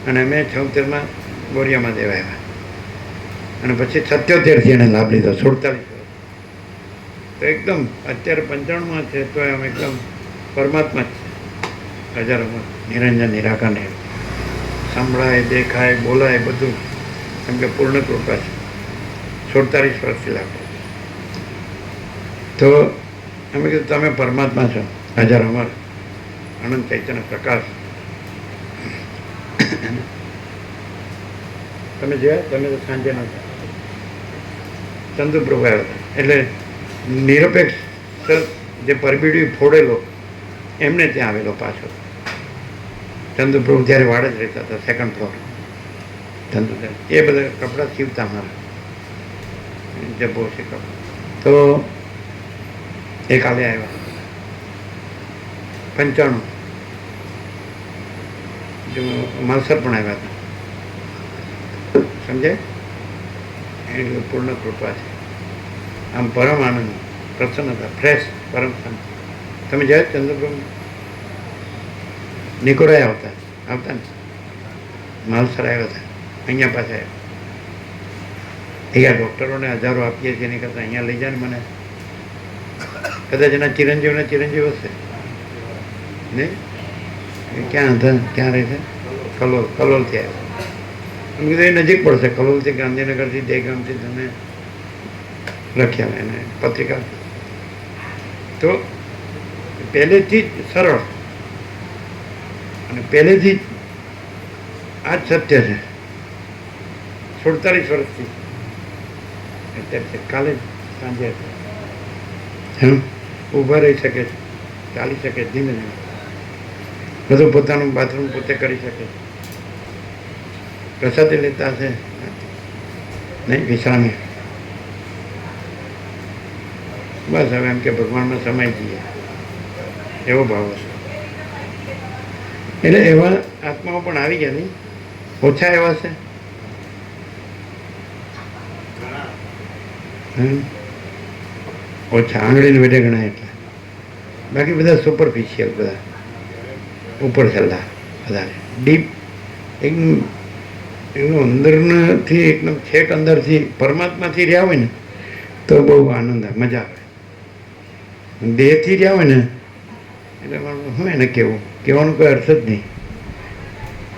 અને અમે 76માં ગોરિયામાં દેવા આવ્યા, અને પછી 77થી એને લાભ લીધો. 47 તો એકદમ અત્યારે 95માં છે તો એમ એકદમ પરમાત્મા જ છે. હજારોમાં નિરંજન નિરાકાર ને સંભળાય, દેખાય, બોલાય બધું, કેમ કે પૂર્ણ કૃપા છે. 47 વર્ષથી લાભ. તો અમે કીધું તમે પરમાત્મા છો, હજાર અમર અનંત ચૈતન્ય પ્રકાશ. તમે જોયા? તમે તો સાંજે નહોતા. ચંદ્રપ્રભુ આવ્યા હતા, એટલે નિરપેક્ષ જે પરબીડી ફોડેલો એમને ત્યાં આવેલો પાછો. ચંદ્રપ્રભુ ત્યારે વાડ જ રહેતા હતા, 2nd ફ્લોર. ચંદ્રદેવ એ બધા કપડાં સીવતા મારા, જબ્બો છે કપડાં. તો એ કાલે આવ્યા 95. જો માલસર પણ આવ્યા હતા. સમજાય? એની પૂર્ણ કૃપા છે. આમ પરમ આનંદ, પ્રસન્નતા, ફ્રેશ, પરમ શાંતિ. તમે જાય ચંદ્રપ્રભુ નિકોરાય આવતા આવતા ને, માલસર આવ્યા હતા, અહીંયા પાછા આવ્યા. અહીંયા ડૉક્ટરોને હજારો આપીએ છીએ, એની કરતાં અહીંયા લઈ જાય ને મને. કદાચ એના ચિરંજીવના ચિરંજીવ હશે ને? એ ક્યાં હતા? ક્યાં રહે છે? કલોલથી આવ્યા. એમ કીધું એ નજીક પડશે, કલોલથી, ગાંધીનગરથી, દહેગામથી તમે લખ્યા એને પત્રિકા. તો પહેલેથી જ સરળ અને પહેલેથી જ આ જ સત્ય છે. 47 વર્ષથી અત્યારે કાલે જ સાંજે એમ ઊભા રહી શકે છે, ચાલી શકે, ધીમે ધીમે બધું પોતાનું બાથરૂમ પોતે કરી શકે. પ્રસાદી લેતા હશે નહીં? વિશ્રામી બસ હવે એમ કે ભગવાનમાં સમાઈ જઈએ એવો ભાવ હશે. એટલે એવા આત્માઓ પણ આવી ગયા નહીં, ઓછા એવા છે. ઓછા આંગળીને વેઢે ગણાય એટલે, બાકી બધા સુપરફિશિયલ, બધા ઉપર છેલ્લા, બધાને ડીપ એકદમ એનું અંદરથી એકદમ છેક અંદરથી પરમાત્માથી રહ્યા હોય ને તો બહુ આનંદ આવે, મજા આવે. દેહથી રહ્યા હોય ને એટલે શું એને કહેવાનું કોઈ અર્થ જ નહીં.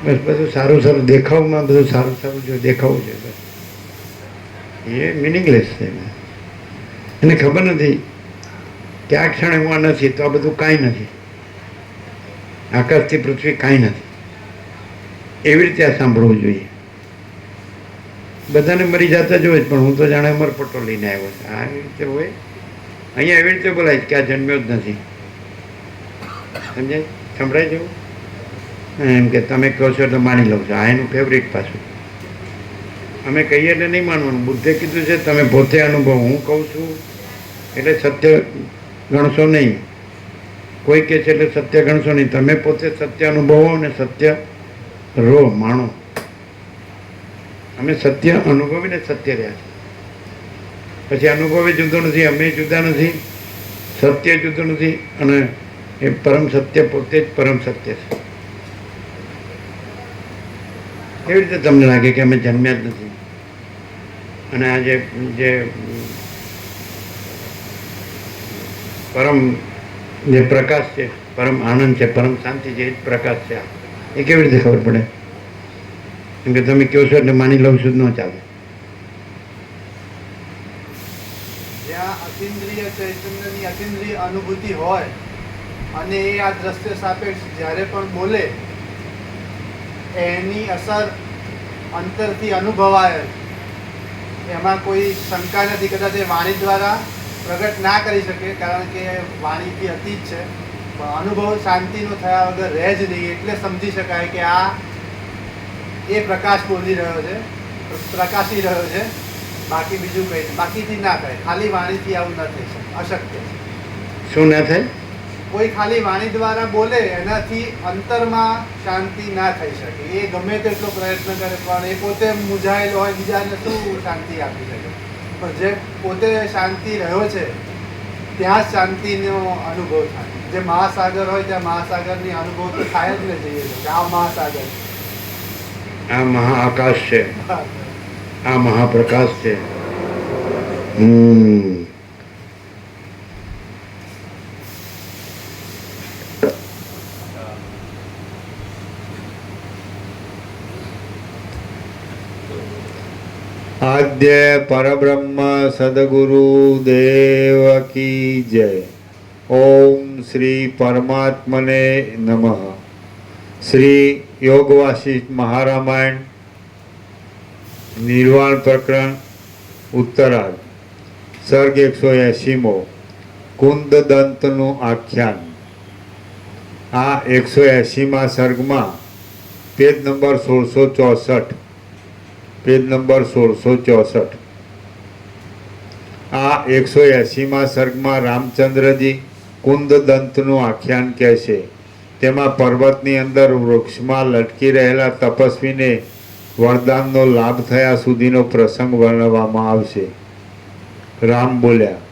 બસ બધું સારું સારું દેખાવમાં, બધું સારું સારું જો દેખાવું છે બસ એ મિનિંગલેસ છે. એને ખબર નથી કે આ ક્ષણે હું આ નથી તો આ બધું કાંઈ નથી, આકાશથી પૃથ્વી કાંઈ નથી. એવી રીતે આ સાંભળવું જોઈએ. બધાને મરી જતા જ હોય, પણ હું તો જાણે અમરપટ્ટો લઈને આવ્યો છું. આ રીતે હોય અહીંયા એવી રીતે બોલાય કે આ જન્મ્યો જ નથી. સમજાય? સંભળાય જેવું એમ કે તમે કહો છો એટલે માની લઉં છો. આ એનું ફેવરિટ પાછું. અમે કહીએ એટલે નહીં માનવાનું. બુદ્ધે કીધું છે તમે પોતે અનુભવ, હું કહું છું એટલે સત્ય ગણશો નહીં. કોઈ કહે છે એટલે સત્ય ગણશો નહીં. તમે પોતે સત્ય અનુભવો અને સત્ય રો માણો. અમે સત્ય અનુભવીને સત્ય રહ્યા છે. પછી અનુભવે જુદો નથી, અમે જુદા નથી, સત્ય જુદું નથી, અને એ પરમ સત્ય પોતે જ પરમ સત્ય છે. એવી રીતે તમને લાગે કે અમે જન્મ્યા જ નથી. અને આ જે પરમ જે પ્રકાશ છે, પરમ આનંદ છે, પરમ શાંતિ છે, એ જ પ્રકાશ છે. એ કેવી રીતે ખબર પડે? કેમ કે તમે કહો છો એટલે માની લઉં છું જ ન ચાલે. જ્યાં અતિન્દ્રિય ચૈતન્યની અતિન્દ્રિય અનુભૂતિ હોય અને એ આ દ્રશ્ય સાપેક્ષ જ્યારે પણ બોલે એની અસર અંતરથી અનુભવાય, એમાં કોઈ શંકા નથી. કદાચ એ વાણી દ્વારા પ્રગટ ના કરી શકે કારણ કે વાણીથી અતીત છે, પણ અનુભવ શાંતિનો થયા વગર રહે જ નહીં. એટલે સમજી શકાય કે આ એ પ્રકાશ બોલી રહ્યો છે, પ્રકાશી રહ્યો છે. બાકી બીજું કંઈ નહીં, બાકીથી ના થાય. ખાલી વાણીથી આવું ના થઈ શકે, અશક્ય છે. શું ના થાય? કોઈ ખાલી વાણી દ્વારા બોલે એનાથી અંતરમાં શાંતિ ના થઈ શકે. એ ગમે તેટલો પ્રયત્ન કરે પણ એ પોતે મૂંઝાયેલો હોય, બીજાને શું શાંતિ આપી શકે? પણ જે પોતે શાંતિ રહ્યો છે ત્યાં જ શાંતિનો અનુભવ થાય. જે મહાસાગર હોય ત્યાં મહાસાગરની અનુભવ તો થાય જ ને. જઈએ તો આ મહાસાગર, આ મહાઆકાશ છે, આ મહાપ્રકાશ છે. આદ્ય પરબ્રહ્મ સદગુરુ દેવ કી જય. ઓમ શ્રી પરમાત્મને નમઃ. શ્રી યોગ વાસિષ્ઠ મહારામાયણ નિર્વાણ પ્રકરણ ઉત્તરાર્ધ સર્ગ 180મો કુંદદંતનું આખ્યાન. આ 180મા સર્ગમાં પેજ નંબર 1664, પેજ નંબર 1664. આ 180મા સર્ગમાં રામચંદ્રજી કુંદદંતનું આખ્યાન કહે છે. તેમાં પર્વતની અંદર વૃક્ષમાં લટકી રહેલા તપસ્વીને વરદાનનો લાભ થયા સુધીનો પ્રસંગ વર્ણવવામાં આવશે. રામ બોલ્યા,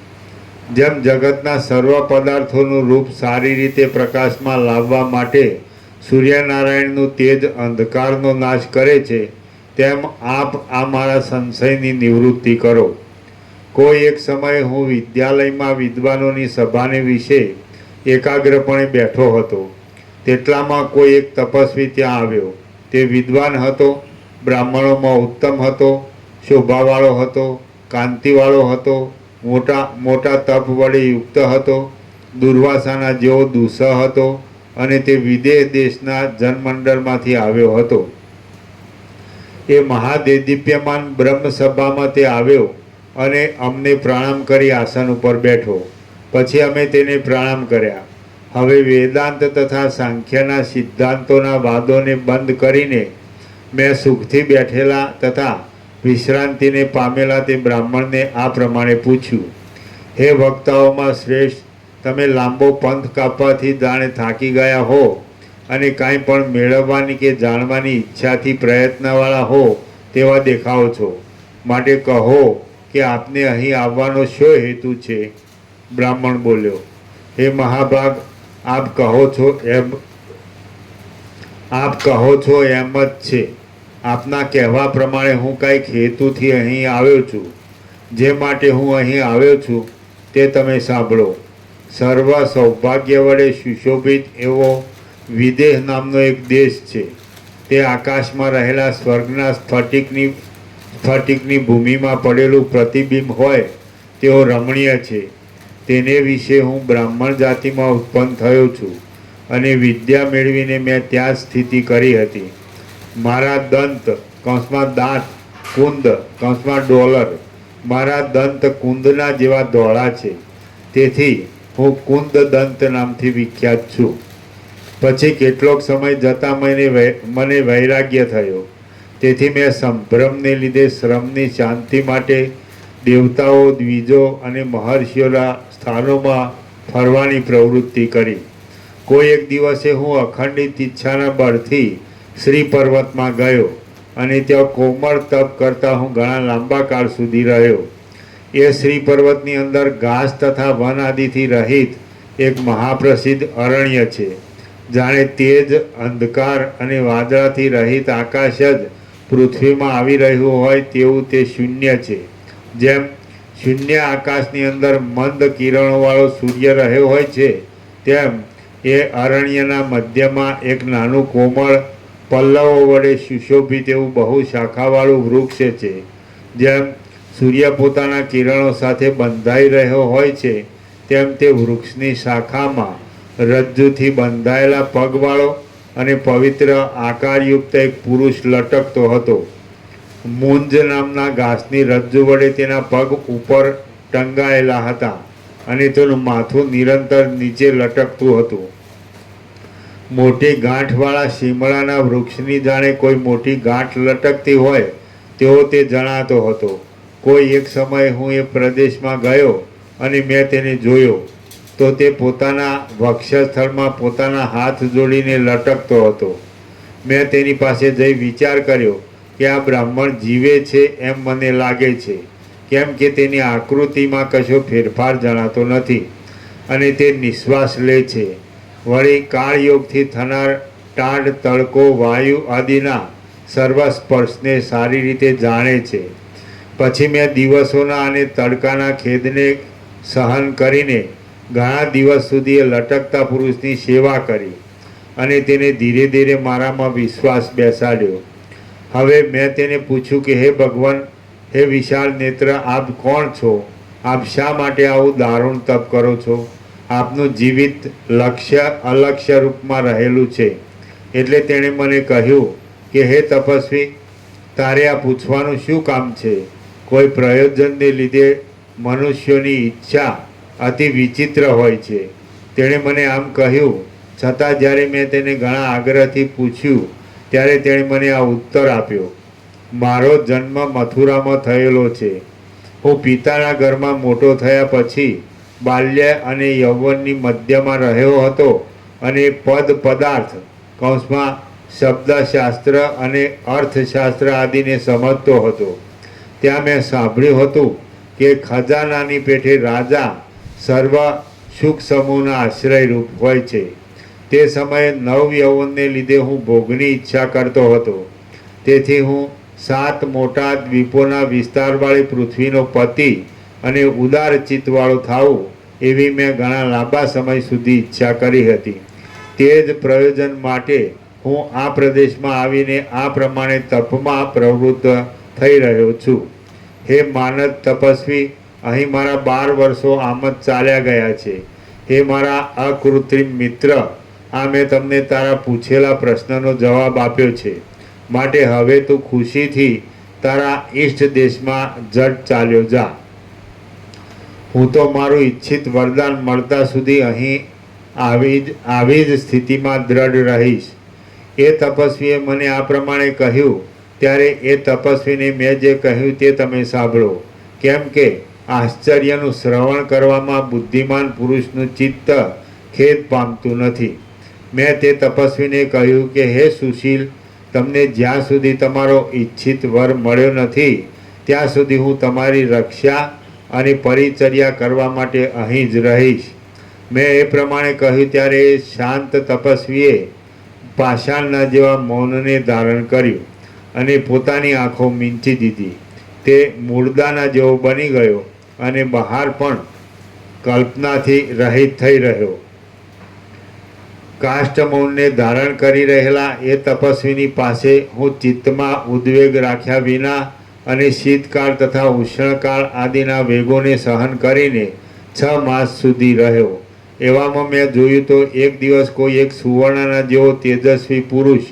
જેમ જગતના સર્વ પદાર્થોનું રૂપ સારી રીતે પ્રકાશમાં લાવવા માટે સૂર્યનારાયણનું તેજ અંધકારનો નાશ કરે છે, તેમ આપ આ મારા સંશયની નિવૃત્તિ કરો. કોઈ એક સમયે હું વિદ્યાલયમાં વિદ્વાનોની સભાને વિશે એકાગ્રપણે બેઠો હતો. તેટલામાં કોઈ એક તપસ્વી ત્યાં આવ્યો. તે વિદ્વાન હતો, બ્રાહ્મણોમાં ઉત્તમ હતો, શોભાવાળો હતો, કાંતિવાળો હતો, મોટા તપ વડે યુક્ત હતો, દુર્વાસાના જેવો દુઃસહ હતો અને તે વિદેહ દેશના જનમંડળમાંથી આવ્યો હતો. એ મહાદેદીપ્યમાન બ્રહ્મસભામાં તે આવ્યો અને અમને પ્રણામ કરી આસન ઉપર બેઠો. પછી અમે તેને પ્રણામ કર્યા. હવે વેદાંત તથા સાંખ્યના સિદ્ધાંતોના વાદોને બંધ કરીને મેં સુખથી બેઠેલા તથા વિશ્રાંતિને પામેલા તે બ્રાહ્મણને આ પ્રમાણે પૂછ્યું, હે વક્તાઓમાં શ્રેષ્ઠ, તમે લાંબો પંથ કાપવાથી જાણે થાકી ગયા હો અને કાંઈ પણ મેળવવાની કે જાણવાની ઈચ્છાથી પ્રયત્નવાળા હો તેવા દેખાઓ છો. માટે કહો કે આપને અહીં આવવાનો શો હેતુ છે? બ્રાહ્મણ બોલ્યો, હે મહાભાગ, આપ કહો છો એમ જ છે. આપના કહેવા પ્રમાણે હું કંઈક હેતુથી અહીં આવ્યો છું. જે માટે હું અહીં આવ્યો છું તે તમે સાંભળો. સર્વ સૌભાગ્ય વડે સુશોભિત એવો વિદેહ નામનો એક દેશ છે. તે આકાશમાં રહેલા સ્વર્ગના સ્ફટિકની ભૂમિમાં પડેલું પ્રતિબિંબ હોય તેવો રમણીય છે. તેને વિશે હું બ્રાહ્મણ જાતિમાં ઉત્પન્ન થયો છું અને વિદ્યા મેળવીને મેં ત્યાં સ્થિતિ કરી હતી. મારા દંત કૌંસમાં દાંત, કુંદ કૌંસમાં ડોલર, મારા દંત કુંદના જેવા ધોળા છે. તેથી હું કુંદ દંત નામથી વિખ્યાત છું. પછી કેટલોક સમય જતાં મને વૈરાગ્ય થયો. તેથી મેં સંભ્રમને લીધે શ્રમની શાંતિ માટે દેવતાઓ, દ્વિજો અને મહર્ષિઓના સ્થાનોમાં ફરવાની પ્રવૃત્તિ કરી. કોઈ એક દિવસે હું અખંડિત ઈચ્છાના બળથી શ્રી પર્વતમાં ગયો અને ત્યાં કોમળ તપ કરતા હું ઘણા લાંબા કાળ સુધી રહ્યો. એ શ્રી પર્વતની અંદર ઘાસ તથા વન આદિથી રહિત એક મહાપ્રસિદ્ધ અરણ્ય છે. જાણે તેજ, અંધકાર અને વાદળાથી રહિત આકાશ જ પૃથ્વીમાં આવી રહ્યું હોય તેવું તે શૂન્ય છે. જેમ શૂન્ય આકાશની અંદર મંદ કિરણોવાળો સૂર્ય રહ્યો હોય છે, તેમ એ અરણ્યના મધ્યમાં એક નાનું કોમળ પલ્લવો વડે સુશોભિત એવું બહુ શાખાવાળું વૃક્ષ છે. જેમ સૂર્ય પોતાના કિરણો સાથે બંધાઈ રહ્યો હોય છે, તેમ તે વૃક્ષની શાખામાં રજ્જુથી બંધાયેલા પગવાળો અને પવિત્ર આકારયુક્ત એક પુરુષ લટકતો હતો. મુંજ નામના ઘાસની રજ્જુ વડે તેના પગ ઉપર ટંગાયેલા હતા અને તેનું માથું નિરંતર નીચે લટકતું હતું. મોટી ગાંઠવાળા શીમળાના વૃક્ષની જાણે કોઈ મોટી ગાંઠ લટકતી હોય તેવો તે જણાતો હતો. કોઈ એક સમયે હું એ પ્રદેશમાં ગયો અને મેં તેને જોયો તો તે પોતાના વક્ષસ્થળમાં પોતાના હાથ જોડીને લટકતો હતો. મેં તેની પાસે જઈ વિચાર કર્યો કે આ બ્રાહ્મણ જીવે છે એમ મને લાગે છે, કેમ કે તેની આકૃતિમાં કશો ફેરફાર જણાતો નથી અને તે નિશ્વાસ લે છે. વળી કાળયોગથી થનાર ટાઢ, તડકો, વાયુ આદિના સર્વ સ્પર્શને સારી રીતે જાણે છે. પછી મેં દિવસોના અને તડકાના ખેદને સહન કરીને ઘણા દિવસ સુધી એ લટકતા પુરુષની સેવા કરી અને તેને ધીરે ધીરે મારામાં વિશ્વાસ બેસાડ્યો. હવે મેં તેને પૂછ્યું કે હે ભગવાન, હે વિશાળ નેત્ર, આપ કોણ છો? આપ શા માટે આવું દારૂણ તપ કરો છો? આપનું જીવિત લક્ષ્ય અલક્ષ્ય રૂપમાં રહેલું છે. એટલે તેણે મને કહ્યું કે હે તપસ્વી, તારે આ પૂછવાનું શું કામ છે? કોઈ પ્રયોજનને લીધે મનુષ્યોની ઈચ્છા અતિ વિચિત્ર હોય છે. તેણે મને આમ કહ્યું, છતાં જ્યારે મેં તેને ઘણા આગ્રહથી પૂછ્યું ત્યારે તેણે મને આ ઉત્તર આપ્યો. મારો જન્મ મથુરામાં થયેલો છે. હું પિતાના ઘરમાં મોટો થયા પછી બાલ્ય અને યૌવનની મધ્યમાં રહ્યો હતો અને પદાર્થ કૌંસમાં શબ્દશાસ્ત્ર અને અર્થશાસ્ત્ર આદિને સમજતો હતો. ત્યાં મેં સાંભળ્યું હતું કે ખજાનાની પેઠે રાજા સર્વ સુખ સમૂહના આશ્રયરૂપ હોય છે. તે સમયે નવ યૌવનને લીધે હું ભોગની ઈચ્છા કરતો હતો. તેથી હું 7 મોટા દ્વીપોના વિસ્તારવાળી પૃથ્વીનો પતિ અને ઉદાર ચિત્તવાળો થાવું એવી મેં ઘણા લાંબા સમય સુધી ઈચ્છા કરી હતી. તે જ પ્રયોજન માટે હું આ પ્રદેશમાં આવીને આ પ્રમાણે તપમાં પ્રવૃત્ત થઈ રહ્યો છું. હે માનદ તપસ્વી, અહીં મારા 12 વર્ષો આમ જ ચાલ્યા ગયા છે. હે મારા અકૃત્રિમ મિત્ર, આ મેં તમને તારા પૂછેલા પ્રશ્નનો જવાબ આપ્યો છે. માટે હવે તું ખુશીથી તારા ઈષ્ટ દેશમાં જટ ચાલ્યો જા. હું તો મારું ઈચ્છિત વરદાન મળતા સુધી અહીં આવી જ સ્થિતિમાં દ્રઢ રહીશ. એ તપસ્વીએ મને આ પ્રમાણે કહ્યું ત્યારે એ તપસ્વીને મેં જે કહ્યું તે તમે સાંભળો. કેમ કે આશ્ચર્યનું શ્રવણ કરવામાં બુદ્ધિમાન પુરુષનું ચિત્ત ખેદ પામતું નથી. મેં તે તપસ્વીને કહ્યું કે હે સુશીલ, તમને જ્યાં સુધી તમારો ઈચ્છિત વર મળ્યો નથી ત્યાં સુધી હું તમારી રક્ષા અને પરિચર્યા કરવા માટે અહીં જ રહીશ. મેં એ પ્રમાણે કહ્યું ત્યારે એ શાંત તપસ્વીએ પાષાણના જેવા મૌનને ધારણ કર્યું અને પોતાની આંખો મીંચી દીધી. તે મૂળદાના જેવો બની ગયો અને બહાર પણ કલ્પનાથી રહિત થઈ રહ્યો. કાષ્ટમૌનને ધારણ કરી રહેલા એ તપસ્વીની પાસે હું ચિત્તમાં ઉદ્વેગ રાખ્યા વિના અને શીતકાળ તથા ઉષ્ણકાળ આદિના વેગોને સહન કરીને 6 માસ સુધી રહ્યો. એવામાં મેં જોયું તો એક દિવસ કોઈ એક સુવર્ણના જેવો તેજસ્વી પુરુષ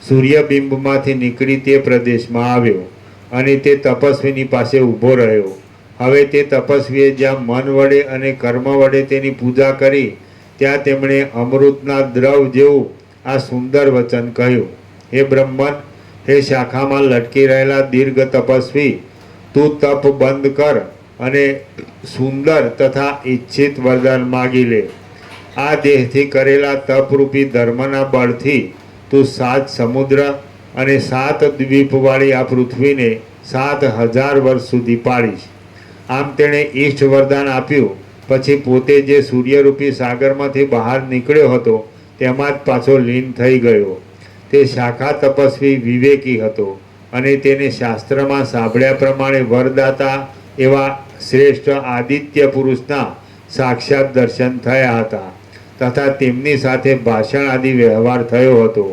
સૂર્યબિંબમાંથી નીકળી તે પ્રદેશમાં આવ્યો અને તે તપસ્વીની પાસે ઊભો રહ્યો. હવે તે તપસ્વીએ જ્યાં મન વડે અને કર્મ વડે તેની પૂજા કરી ત્યાં તેમણે અમૃતના દ્રવ જેવું આ સુંદર વચન કહ્યું: હે બ્રહ્મન, હે શાખામાં લટકી રહેલા દીર્ઘ તપસ્વી, તું તપ બંધ કર અને સુંદર તથા ઈચ્છિત વરદાન માગી લે. આ દેહથી કરેલા તપરૂપી ધર્મના બળથી તું 7 સમુદ્ર અને 7 દ્વીપવાળી આ પૃથ્વીને 7000 વર્ષ સુધી પાડીશ. આમ તેણે ઈષ્ટ વરદાન આપ્યું. પછી પોતે જે સૂર્યરૂપી સાગરમાંથી બહાર નીકળ્યો હતો તેમાં જ પાછો લીન થઈ ગયો. તે શાખા તપસ્વી વિવેકી હતો અને તેને શાસ્ત્રમાં સાંભળ્યા પ્રમાણે વરદાતા એવા શ્રેષ્ઠ આદિત્ય પુરુષના સાક્ષાત દર્શન થયા હતા તથા તેમની સાથે ભાષણ આદિ વ્યવહાર થયો હતો.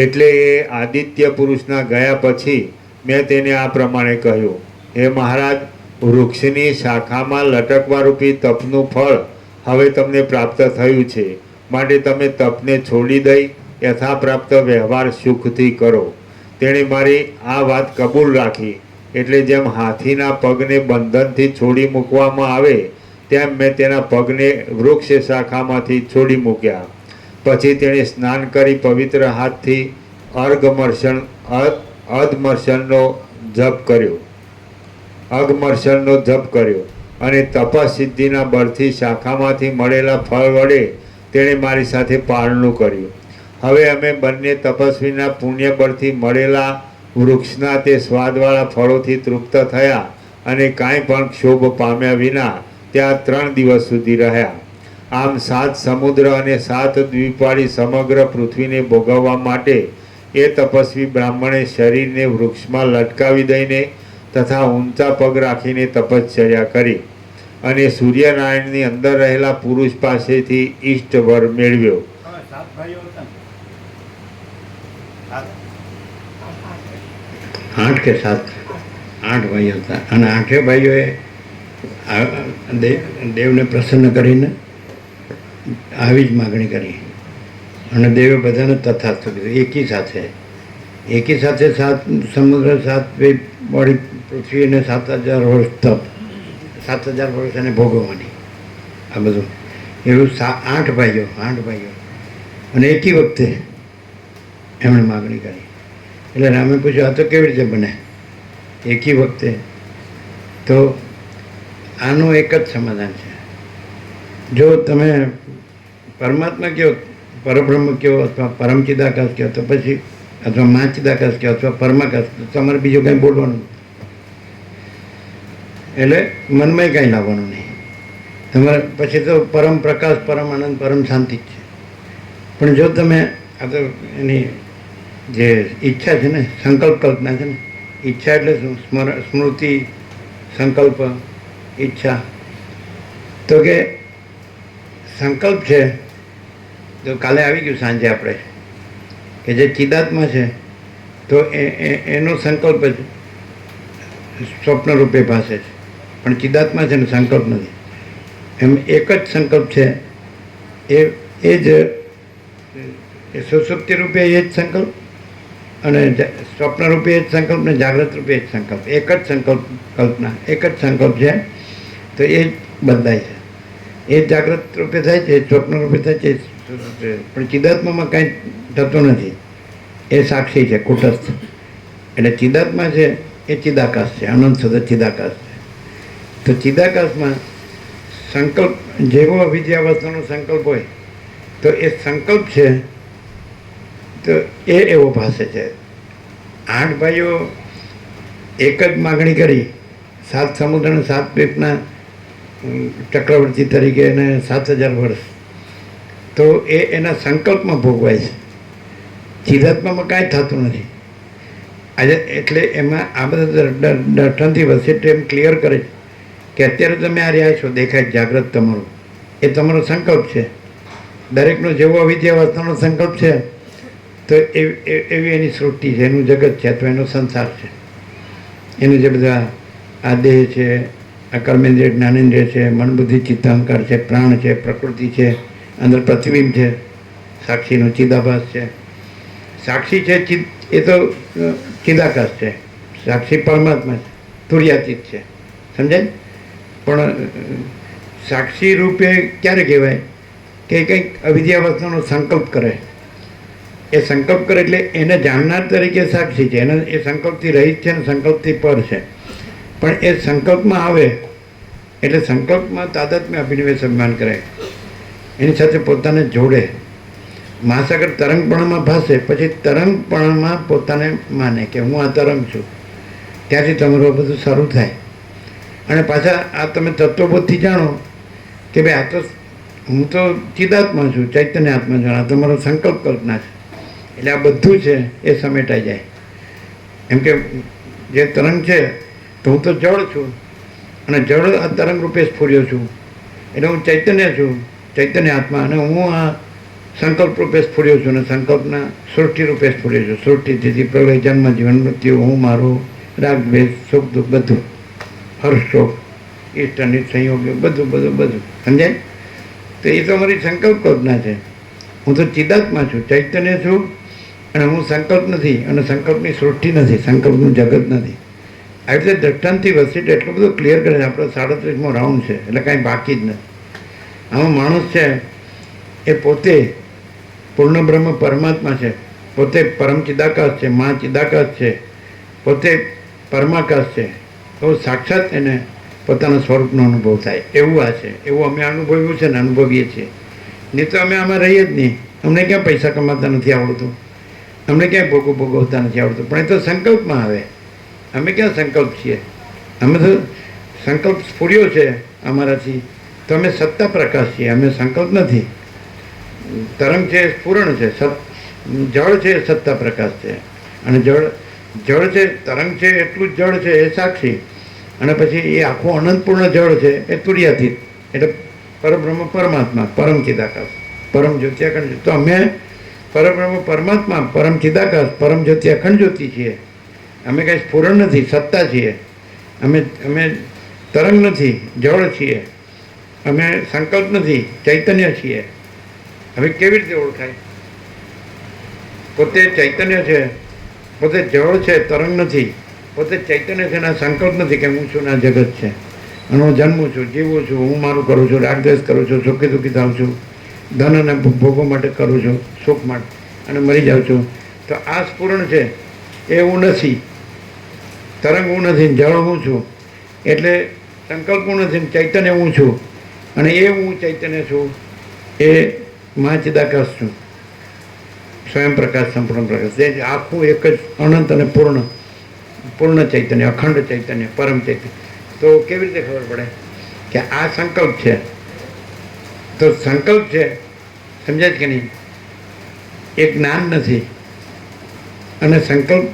એટલે એ આદિત્ય પુરુષના ગયા પછી મેં તેને આ પ્રમાણે કહ્યું: હે મહારાજ, વૃક્ષની શાખામાં લટકવા રૂપી તપનું ફળ હવે તમને પ્રાપ્ત થયું છે, માટે તમે તપને છોડી દઈ યથાપ્રાપ્ત વ્યવહાર સુખથી કરો. તેણે મારી આ વાત કબૂલ રાખી. એટલે જેમ હાથીના પગને બંધનથી છોડી મૂકવામાં આવે તેમ મેં તેના પગને વૃક્ષ શાખામાંથી છોડી મૂક્યા. પછી તેણે સ્નાન કરી પવિત્ર હાથથી અધમર્ષણનો જપ કર્યો અને તપસિદ્ધિના બળથી શાખામાંથી મળેલા ફળ વડે તેણે મારી સાથે પારણું કર્યું. હવે અમે બંને તપસ્વીના પુણ્ય બળથી મળેલા વૃક્ષના તે સ્વાદવાળા ફળોથી તૃપ્ત થયા અને કાંઈ પણ ક્ષોભ પામ્યા વિના ત્યાં 3 દિવસ સુધી રહ્યા. આમ 7 સમુદ્ર અને 7 દ્વીપવાળી સમગ્ર પૃથ્વીને ભોગવવા માટે એ તપસ્વી બ્રાહ્મણે શરીરને વૃક્ષમાં લટકાવી દઈને તથા ઊંચા પગ રાખીને તપશ્ચર્યા કરી અને સૂર્યનારાયણની અંદર રહેલા પુરુષ પાસેથી ઈષ્ટ વર મેળવ્યો. 7 ભાઈઓ હતા ને? 8 કે 7 8 ભાઈઓ હતા અને 8 ભાઈઓએ દેવને પ્રસન્ન કરીને આવી જ માગણી કરી અને દેવે બધાને તથાસ્તુ કીધું. એકી સાથે 7 સમુદ્ર 7 વાળી પૃથ્વી અને 7000 વર્ષ તપ, 7000 વર્ષ એને ભોગવવાની. આ બધું એવું 8 ભાઈઓ અને એકી વખતે એમણે માગણી કરી. એટલે રામે પૂછ્યું, આ તો કેવી રીતે બને એકી વખતે? તો આનું એક જ સમાધાન છે. જો તમે પરમાત્મા કહો, પરબ્રહ્મ કહો, અથવા પરમચિદાકાશ કહો, તો પછી અથવા મા ચિદાકાશ કહો અથવા પરમાકાશ, તો તમારે બીજું કંઈ બોલવાનું એટલે મનમાં કાંઈ લાવવાનું નહીં. તમારે પછી તો પરમ પ્રકાશ, પરમ આનંદ, પરમ શાંતિ જ છે. પણ જો તમે આ તો એની જે ઈચ્છા છે ને, સંકલ્પ કલ્પના છે ને, ઈચ્છા એટલે શું? સ્મૃતિ, સંકલ્પ, ઈચ્છા. તો કે સંકલ્પ છે તો કાલે આવી ગયું સાંજે આપણે કે જે ચિદાત્મા છે તો એનો સંકલ્પ જ સ્વપ્ન રૂપે ભાસે છે, પણ ચિદાત્મા છે ને સંકલ્પ નથી. એમ એક જ સંકલ્પ છે. એ જ સુષુપ્તિ રૂપે એ જ સંકલ્પ અને સ્વપ્ન રૂપે એ જ સંકલ્પ ને જાગ્રત રૂપે એ જ સંકલ્પ. એક જ સંકલ્પ, કલ્પના એક જ સંકલ્પ છે. તો એ જ બદલાય છે. એ જાગ્રત રૂપે થાય છે, સ્વપ્ન રૂપે થાય છે, પણ ચિદાત્મામાં કાંઈ થતું નથી. એ સાક્ષી છે, કુટસ્થ. એટલે ચિદાત્મા છે એ ચિદાકાશ છે, અનંત સદા ચિદાકાશ છે. તો ચિદાકાશમાં સંકલ્પ જેવો અવિદ્યાવસ્થાનો સંકલ્પ હોય તો એ સંકલ્પ છે તો એ એવો ભાષે છે. 8 ભાઈઓ એક જ માગણી કરી 7 સમુદ્ર અને 7 દ્વીપના ચક્રવર્તી તરીકે એને 7000 વર્ષ, તો એ એના સંકલ્પમાં ભોગવાય છે. ચિદાત્મામાં કાંઈ થતું નથી. આજે એટલે એમાં આ બધા દર્શનથી વસિષ્ઠ એમ ક્લિયર કરે છે કે અત્યારે તમે આ રહ્યા છો દેખાય જાગ્રત તમારું, એ તમારો સંકલ્પ છે. દરેકનો જેવો અવિદ્યાવસ્થાનો સંકલ્પ છે તો એવી એની સૃષ્ટિ છે, એનું જગત છે અથવા એનો સંસાર છે. એનું જે બધા આ દેહ છે, આ કર્મેન્દ્રિય જ્ઞાનેન્દ્રિય છે, મનબુદ્ધિ ચિત્તાહંકાર છે, પ્રાણ છે, પ્રકૃતિ છે, અંદર પ્રતિબિંબ છે, સાક્ષીનો ચિદાભાસ છે. સાક્ષી છે એ તો ચિદાકાશ છે, સાક્ષી પરમાત્મા છે, તુર્યાતીત છે, સમજાય? પણ સાક્ષી રૂપે ક્યારે કહેવાય કે કંઈક અવિદ્યાવસ્થાનો સંકલ્પ કરે. એ સંકલ્પ કરે એટલે એને જાણનાર તરીકે સાક્ષી છે, એને એ સંકલ્પથી રહિત છે અને સંકલ્પથી પર છે. પણ એ સંકલ્પમાં આવે એટલે સંકલ્પમાં તાદાત્મ્ય અભિનિવેશ અભિમાન કરે, એની સાથે પોતાને જોડે. મહાસાગર તરંગપણામાં ભાસે, પછી તરંગપણામાં પોતાને માને કે હું આ તરંગ છું. ત્યાંથી તમારું બધું શરૂ થાય. અને પાછા આ તમે તત્વબોધથી જાણો કે ભાઈ આ તો હું તો ચિદાત્મા છું, ચૈતન્ય આત્મા છું, આ તમારો સંકલ્પ કલ્પના છે. એટલે આ બધું છે એ સમેટાઈ જાય. એમ કે જે તરંગ છે તો હું તો જળ છું અને જળ આ તરંગ રૂપે સ્ફુર્યો છું, એટલે હું ચૈતન્ય છું, ચૈતન્ય આત્મા, અને હું આ સંકલ્પ રૂપે સ્ફુર્યો છું અને સંકલ્પના સૃષ્ટિ રૂપે સ્ફુર્યો છું. સૃષ્ટિ તેથી પ્રલય જન્મ જીવન મૃત્યુ, હું મારું, રાગ દ્વેષ સુખ દુઃખ બધું, હર્ષ શોક ઇષ્ટ અનિષ્ટ સંયોગ બધું બધું બધું સમજાય? તો એ તો મારી સંકલ્પ કલ્પના છે. હું તો ચિદાત્મા છું, ચૈતન્ય છું, અને હું સંકલ્પ નથી અને સંકલ્પની સૃષ્ટિ નથી, સંકલ્પનું જગત નથી. આવી રીતે દ્રષ્ટાંતથી વસિષ્ઠ એટલું બધું ક્લિયર કરે છે. આપણો 37મો રાઉન્ડ છે એટલે કાંઈ બાકી જ નથી. આમાં માણસ છે એ પોતે પૂર્ણ બ્રહ્મ પરમાત્મા છે, પોતે પરમ ચિદાકાશ છે, મા ચિદાકાશ છે, પોતે પરમાકાશ છે. તો સાક્ષાત એને પોતાના સ્વરૂપનો અનુભવ થાય એવું આ છે. એવું અમે અનુભવ્યું છે ને અનુભવીએ છીએ. નહીં તો અમે આમાં રહીએ જ નહીં. અમને ક્યાં પૈસા કમાતા નથી આવડતું, અમને ક્યાંય ભોગવતા નથી આવડતું. પણ એ તો સંકલ્પમાં આવે. અમે ક્યાં સંકલ્પ છીએ? અમે તો સંકલ્પ સ્ફુર્યો છે અમારાથી, તો અમે સત્તા પ્રકાશ છીએ, અમે સંકલ્પ નથી. તરંગ છે સ્ફુરણ છે, જળ છે સત્તા પ્રકાશ છે, અને જળ છે, તરંગ છે એટલું જ જળ છે એ સાક્ષી, અને પછી એ આખું અનંતપૂર્ણ જળ છે એ તુર્યાતીત, એટલે પરબ્રહ્મ પરમાત્મા, પરમ ચિદાકાશ, પરમ જ્યોતિ અખંડ. તો અમે પરબ્રહ્મ પરમાત્મા, પરમ ચિદાકાશ, પરમ જ્યોતિ અખંડ જ્યોતિ છીએ. અમે કાંઈ સ્ફુરણ નથી, સત્તા છીએ. અમે તરંગ નથી, જળ છીએ. અમે સંકલ્પ નથી, ચૈતન્ય છીએ. હવે કેવી રીતે ઓળખાય? પોતે ચૈતન્ય છે, પોતે જળ છે, તરંગ નથી, પોતે ચૈતન્ય છે, ના સંકલ્પ નથી કે હું છું ના જગત છે, અને હું જન્મું છું, જીવું છું, હું મારું કરું છું, રાગદ્વેષ કરું છું, સુખી દુઃખી થાઉં છું, ધન અને ભોગો માટે કરું છું, સુખ માટે, અને મરી જાઉં છું. તો આ સ્ફુરણ છે એ હું નથી, તરંગ હું નથી, જળ હું છું, એટલે સંકલ્પ હું નથી, ચૈતન્ય હું છું, અને એ હું ચૈતન્ય છું એ મા ચિદાકાશ છું, સ્વયં પ્રકાશ, સંપૂર્ણ પ્રકાશ. એ આખું એક જ અનંત અને પૂર્ણ ચૈતન્ય, અખંડ ચૈતન્ય, પરમ ચૈતન્ય. તો કેવી રીતે ખબર પડે કે આ સંકલ્પ છે? તો સંકલ્પ છે, સમજાય કે નહીં? એ જ્ઞાન નથી. અને સંકલ્પ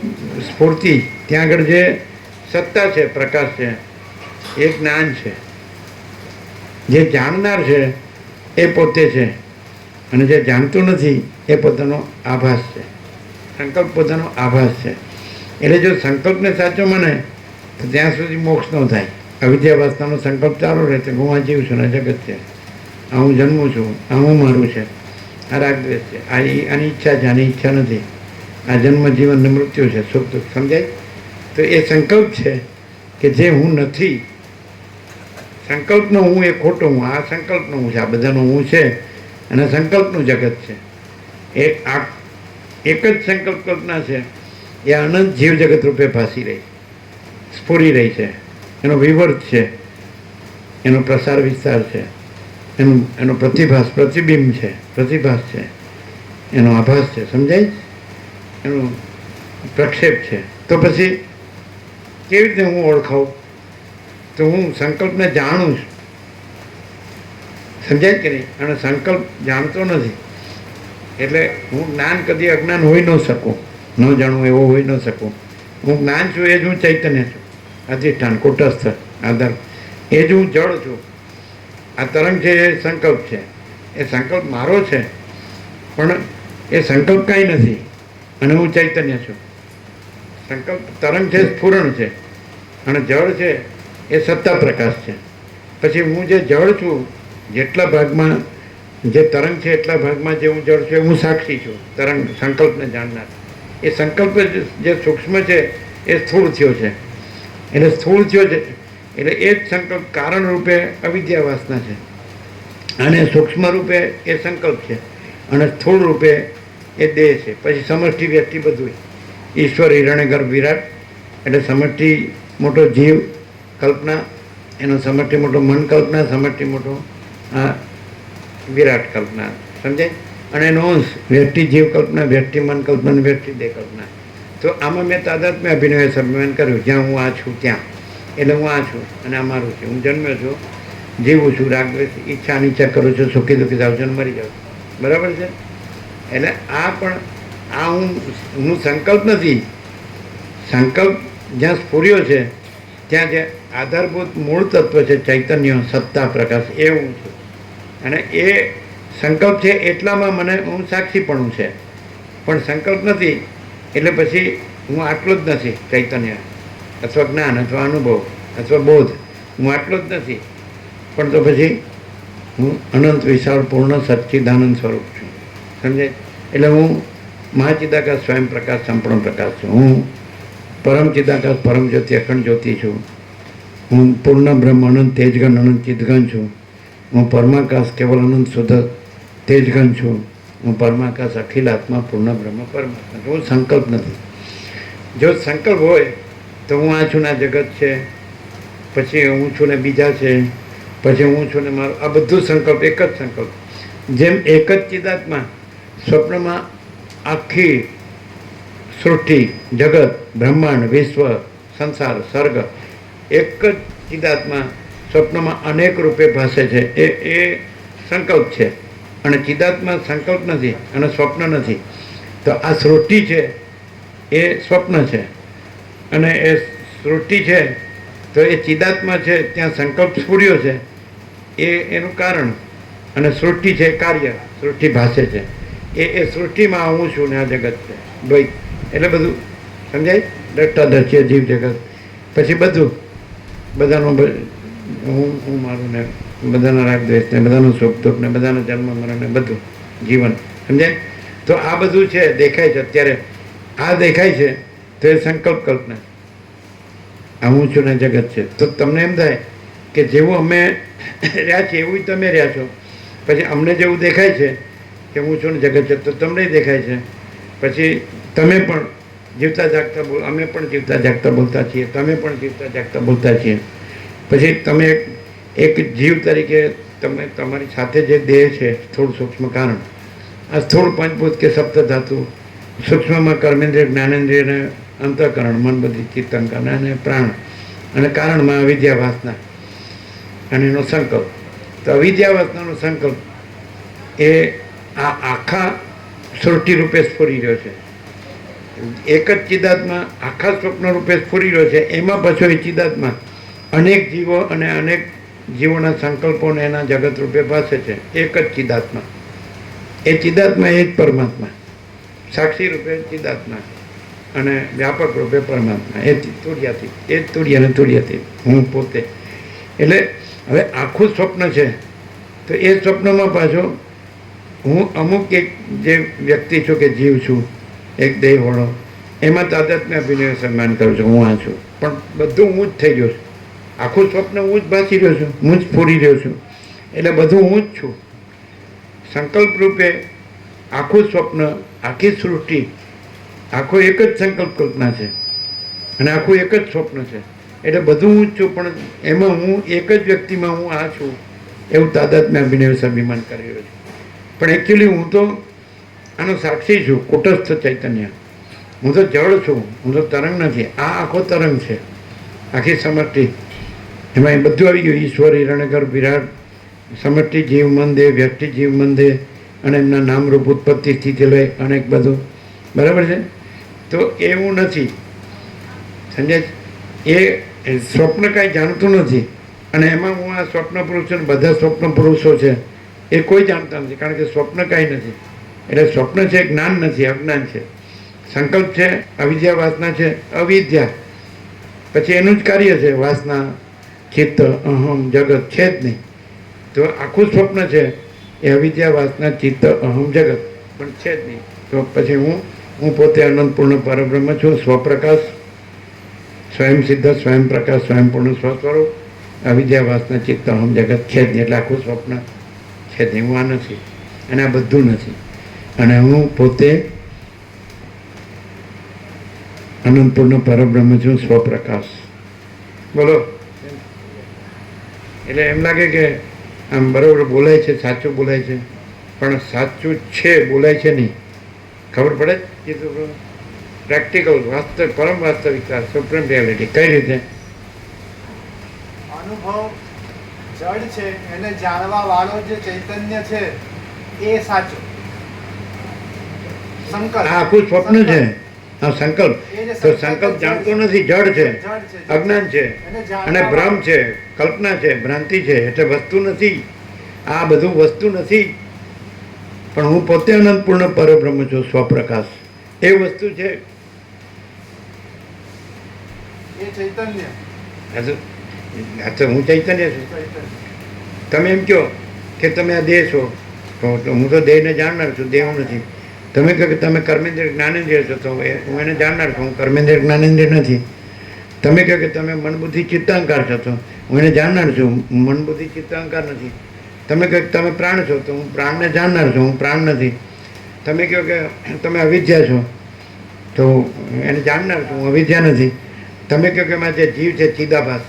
સ્ફૂર્તિ ત્યાં આગળ જે સત્તા છે, પ્રકાશ છે, એ જ્ઞાન છે. જે જાણનાર છે એ પોતે છે, અને જે જાણતું નથી એ પોતાનો આભાસ છે. સંકલ્પ પોતાનો આભાસ છે. એટલે જો સંકલ્પને સાચો માને તો ત્યાં સુધી મોક્ષ ન થાય. અવિદ્યાવસ્થાનો સંકલ્પ ચાલુ રહે તો હું આ જીવ છું, આ જગત છે, આ હું જન્મું છું, આ હું મારું છે, આ રાગદ્વેષ છે, આની ઈચ્છા છે, આની ઈચ્છા નથી, આ જન્મ જીવન ને મૃત્યુ છે, સુખ દુઃખ, સમજાય? તો એ સંકલ્પ છે કે જે હું નથી. સંકલ્પનો હું એ ખોટો હું, આ સંકલ્પનો હું છે, આ બધાનો હું છે, અને સંકલ્પનું જગત છે. એક જ સંકલ્પ કલ્પના છે એ અનંત જીવ જગત રૂપે ભાસી રહી, સ્ફુરી રહી છે, એનો વિવર્ત છે. એનો પ્રસાર વિસ્તાર છે, એનો પ્રતિબિંબ છે, પ્રતિભાસ છે, એનો આભાસ છે, સમજાય, એનો પ્રક્ષેપ છે. તો પછી કેવી રીતે હું ઓળખાવું? તો હું સંકલ્પને જાણું છું, સમજાય કે નહીં? અને સંકલ્પ જાણતો નથી એટલે હું જ્ઞાન કદી અજ્ઞાન હોઈ ન શકું, ન જાણવું એવો હોઈ ન શકું. હું જ્ઞાન છું એ જ હું ચૈતન્ય છું, અધિષ્ઠાન કુટસ્થ આધાર, એ જ હું જળ છું. આ તરંગ છે એ સંકલ્પ છે, એ સંકલ્પ મારો છે પણ એ સંકલ્પ કાંઈ નથી અને હું ચૈતન્ય છું. સંકલ્પ તરંગ છે, સ્ફુરણ છે, અને જળ છે એ સત્તા પ્રકાશ છે. પછી હું જે જળ છું, જેટલા ભાગમાં જે તરંગ છે એટલા ભાગમાં જે હું જળ છું એ હું સાક્ષી છું, તરંગ સંકલ્પને જાણનાર. એ સંકલ્પ જે સૂક્ષ્મ છે એ સ્થૂળ થયો છે, એટલે સ્થૂળ થયો છે એટલે એ જ સંકલ્પ કારણ રૂપે અવિદ્યા વાસના છે, અને સૂક્ષ્મ રૂપે એ સંકલ્પ છે, અને સ્થૂળ રૂપે એ દેહ છે. પછી સમષ્ટિ વ્યક્તિ બધું ઈશ્વર હિરણ્યગર્ભ વિરાટ, એટલે સમષ્ટિ મોટો જીવ કલ્પના, એનો સમષ્ટિ મોટો મન કલ્પના, સમષ્ટિ મોટો આ વિરાટ કલ્પના, સમજાય? અને એનો અંશ વ્યક્તિ જીવ કલ્પના, વ્યક્તિ મન કલ્પના, વ્યક્તિ દેહ કલ્પના. તો આમાં મેં તાદાત્મ્ય અભિનય સંમેલન કર્યું, જ્યાં હું આ છું ત્યાં, એટલે હું આ છું અને આ મારું છે. હું જન્મ્યો છું, જીવું છું, રાગ ઈચ્છા અનિચ્છા કરું છું, સુખી દુઃખી થાવ છું, મરી જાઉં છું, બરાબર છે? એટલે આ પણ આ હું સંકલ્પ નથી. સંકલ્પ જ્યાં સ્ફુર્યો છે ત્યાં જે આધારભૂત મૂળ તત્વ છે ચૈતન્ય સત્તા પ્રકાશ, એ હું છું. અને એ સંકલ્પ છે એટલામાં મને હું સાક્ષીપણું છે, પણ સંકલ્પ નથી એટલે પછી હું આટલો જ નથી ચૈતન્ય, અથવા જ્ઞાન, અથવા અનુભવ, અથવા બોધ, હું આટલો જ નથી. પણ તો પછી હું અનંત વિશાળ પૂર્ણ સચ્ચિદાનંદ સ્વરૂપ છું, સમજાય? એટલે હું મહાચિદાકાશ સ્વયં પ્રકાશ સંપૂર્ણ પ્રકાશ છું. હું પરમ ચિદાકાશ પરમ જ્યોતિ અખંડ જ્યોતિ છું. હું પૂર્ણ બ્રહ્મ અનંત તેજગન અનંત ચિદગન છું. હું પરમાકાશ કેવલ અનંત શુદ્ધ તેજગન છું. હું પરમાકાશ અખિલ આત્મા પૂર્ણ બ્રહ્મ પરમાત્મા. હું સંકલ્પ નથી. જો સંકલ્પ હોય તો હું આ છું ને આ જગત છે, પછી હું છું ને બીજા છે, પછી હું છું ને મારું, આ બધું સંકલ્પ એક જ સંકલ્પ. જેમ એક જ ચિદાત્મા સ્વપ્નમાં આખી સૃષ્ટિ, જગત, બ્રહ્માંડ, વિશ્વ, સંસાર, સર્ગ, એક જ ચિદાત્મા સ્વપ્નમાં અનેક રૂપે ભાસે છે, એ સંકલ્પ છે. અને ચિદાત્મા સંકલ્પ નથી અને સ્વપ્ન નથી. તો આ સૃષ્ટિ છે એ સ્વપ્ન છે, અને એ સૃષ્ટિ છે તો એ ચિદાત્મા છે, ત્યાં સંકલ્પ સ્ફુર્યો છે એ એનું કારણ, અને સૃષ્ટિ છે કાર્ય, સૃષ્ટિ ભાષે છે. એ સૃષ્ટિમાં હું છું ને આ જગત છે ભાઈ, એટલે બધું સમજાય? દ્રષ્ટા દ્રશ્ય જીવ જગત, પછી બધું બધાનું હું મારું ને બધાના રાગ દ્વેષ ને બધાનું સુખ દુઃખ ને બધાનો જન્મ મરણ ને બધું જીવન, સમજાય? તો આ બધું છે, દેખાય છે અત્યારે. આ દેખાય છે તો એ સંકલ્પ કલ્પના, આ હું છું ને જગત છે. તો તમને એમ થાય કે જેવું અમે રહ્યા છીએ એવું તમે રહ્યા છો. પછી અમને જેવું દેખાય છે કે હું છું ને જગત છે, તો તમને દેખાય છે. પછી તમે પણ જીવતા જાગતા બોલ, અમે પણ જીવતા જાગતા બોલતા છીએ, તમે પણ જીવતા જાગતા બોલતા છીએ. પછી તમે એક જીવ તરીકે તમે તમારી સાથે જે દેહ છે, સ્થૂળ સૂક્ષ્મ કારણ, આ સ્થૂળ પંચભૂત કે સપ્ત ધાતુ, સૂક્ષ્મમાં કર્મેન્દ્રિય જ્ઞાનેન્દ્રિય અને અંતઃકરણ, મન બધી ચિત્તંકરણ અને પ્રાણ, અને કારણમાં અવિદ્યા વાસના અને એનો સંકલ્પ. તો અવિદ્યા વાસનાનો સંકલ્પ એ આ આખા સૃષ્ટિ રૂપે સ્ફુરી રહ્યો છે. એક જ ચિદાત્મા આખા સ્વપ્ન રૂપે સ્ફુરી રહ્યો છે. એમાં પાછો એ ચિદાત્મા અનેક જીવો અને અનેક જીવોના સંકલ્પોને એના જગત રૂપે ભાસે છે. એક જ ચિદાત્મા, એ ચિદાત્મા એ જ પરમાત્મા, સાક્ષી રૂપે ચિદાત્મા અને વ્યાપક રૂપે પરમાત્મા. એ તુર્યાથી, એ જ તુર્ય અને તુર્યથી હું પોતે. એટલે હવે આખું સ્વપ્ન છે તો એ સ્વપ્નમાં પાછો હું અમુક એક જે વ્યક્તિ છું કે જીવ છું, એક દેહવાળો, એમાં તાદાત્મ્ય અભિનય સન્માન કરું છું, હું આ છું. પણ બધું હું જ થઈ ગયો છું. આખું સ્વપ્ન હું જ ભાસી રહ્યો છું, હું જ પૂરી રહ્યો છું, એટલે બધું હું જ છું. સંકલ્પ રૂપે આખું સ્વપ્ન, આખી સૃષ્ટિ, આખો એક જ સંકલ્પ કલ્પના છે, અને આખું એક જ સ્વપ્ન છે. એટલે બધું હું જ છું, પણ એમાં હું એક જ વ્યક્તિમાં હું આ છું એવું તાદાત્મ્ય અભિનય સ્વાભિમાન કરી રહ્યો છું. પણ એકચ્યુઅલી હું તો આનો સાક્ષી છું, કુટસ્થ ચૈતન્ય. હું તો જળ છું, હું તો તરંગ નથી. આ આખો તરંગ છે, આખી સમષ્ટિ. એમાં એ બધું આવી ગયું, ઈશ્વર, હિરણ્યગર્ભ, વિરાટ, સમષ્ટિ, જીવ, મન, દેહ, વ્યક્તિ, જીવ, મન, દેહ અને એમના નામરૂપ ઉત્પત્તિ, સ્થિતિ, લય, અનેક બધું. બરાબર છે? તો એવું નથી, સમજાય? એ સ્વપ્ન કાંઈ જાણતું નથી. અને એમાં હું આ સ્વપ્ન પુરુષ છું, બધા સ્વપ્ન પુરુષો છે એ કોઈ જાણતા નથી, કારણ કે સ્વપ્ન કાંઈ નથી. એટલે સ્વપ્ન છે, જ્ઞાન નથી, અજ્ઞાન છે. સંકલ્પ છે, અવિદ્યા, વાસના છે, અવિદ્યા. પછી એનું જ કાર્ય છે, વાસના, ચિત્ત, અહમ, જગત છે જ નહીં. તો આખું સ્વપ્ન છે એ અવિદ્યા, વાસના, ચિત્ત, અહમ, જગત પણ છે જ નહીં. તો પછી હું પોતે અનંતપૂર્ણ પરબ્રહ્મ છું, સ્વપ્રકાશ, સ્વયં સિદ્ધ, સ્વયં પ્રકાશ, સ્વયંપૂર્ણ સ્વસ્વરૂપ. અવિદ્યા, વાસના, ચિત્ત, અહમ, જગત છે જ નહીં. એટલે આખું સ્વપ્ન છે જ નહીં. હું આ નથી અને આ બધું નથી. અને હું પોતે અનંતપૂર્ણ પરબ્રહ્મ છું, સ્વપ્રકાશ. બોલો. એટલે એમ લાગે કે આમ બરાબર બોલાય છે, સાચું બોલાય છે, પણ સાચું છે બોલાય છે નહીં. ખબર પડે એ તો પ્રેક્ટિકલ, વાસ્તવિક, પરમ વાસ્તવિકતા, સુપ્રીમ રિયાલિટી. કઈ રીતે? અનુભવ જડ છે, એને જાણવા વાળો જે ચૈતન્ય છે એ સાચો. સંકલ્પ આ આખું સ્વપ્ન છે, આ સંકલ્પ. તો સંકલ્પ જાણતો નથી, જડ છે, અજ્ઞાન છે અને ભ્રમ છે, કલ્પના છે, ભ્રાંતિ છે. એટલે વસ્તુ નથી, આ બધું વસ્તુ નથી. પણ હું પોતે અનંતપૂર્ણ પરબ્રહ્મ છું, સ્વપ્રકાશ. એ વસ્તુ છે. એ ચૈતન્ય. હું ચૈતન્ય છું. તમે એમ કહો કે તમે આ દેહ છો, તો હું તો દેહને જાણનાર છું, દેહ હું નથી. તમે કહો કે તમે કર્મેન્દ્રિય જ્ઞાનેન્દ્રિય છો, તો હું એને જાણનાર છું, હું કર્મેન્દ્રિય જ્ઞાનેન્દ્રિય નથી. તમે કહો કે તમે મન બુદ્ધિ ચિત્તાંકાર છો, તો હું એને જાણનાર છું, મન બુદ્ધિ ચિત્તાંકાર નથી. તમે કહો કે તમે પ્રાણ છો, તો હું પ્રાણને જાણનાર છું, હું પ્રાણ નથી. તમે કહો કે તમે અવિદ્યા છો, તો એને જાણનાર છું, હું અવિદ્યા નથી. તમે કહો કે એમાં જે જીવ છે, ચિદાભાસ,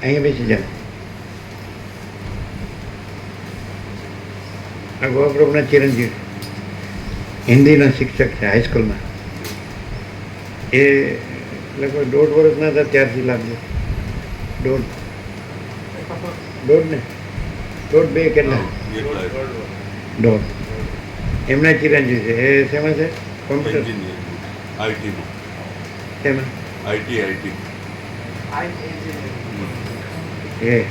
અહીંયા બેસી જાય. આ ગોપ્રભુના ચિરંજીવ હિન્દીના શિક્ષક છે હાઈસ્કૂલમાં. એ લગભગ 1.5 વર્ષના હતા ત્યારથી લાગજો. 1.5 ને 1.5 કેટલા? 1.5. એમના ચિરંજીવ છે. એ શેમાં છે? કોમ્પ્યુટર. શેમાં? એ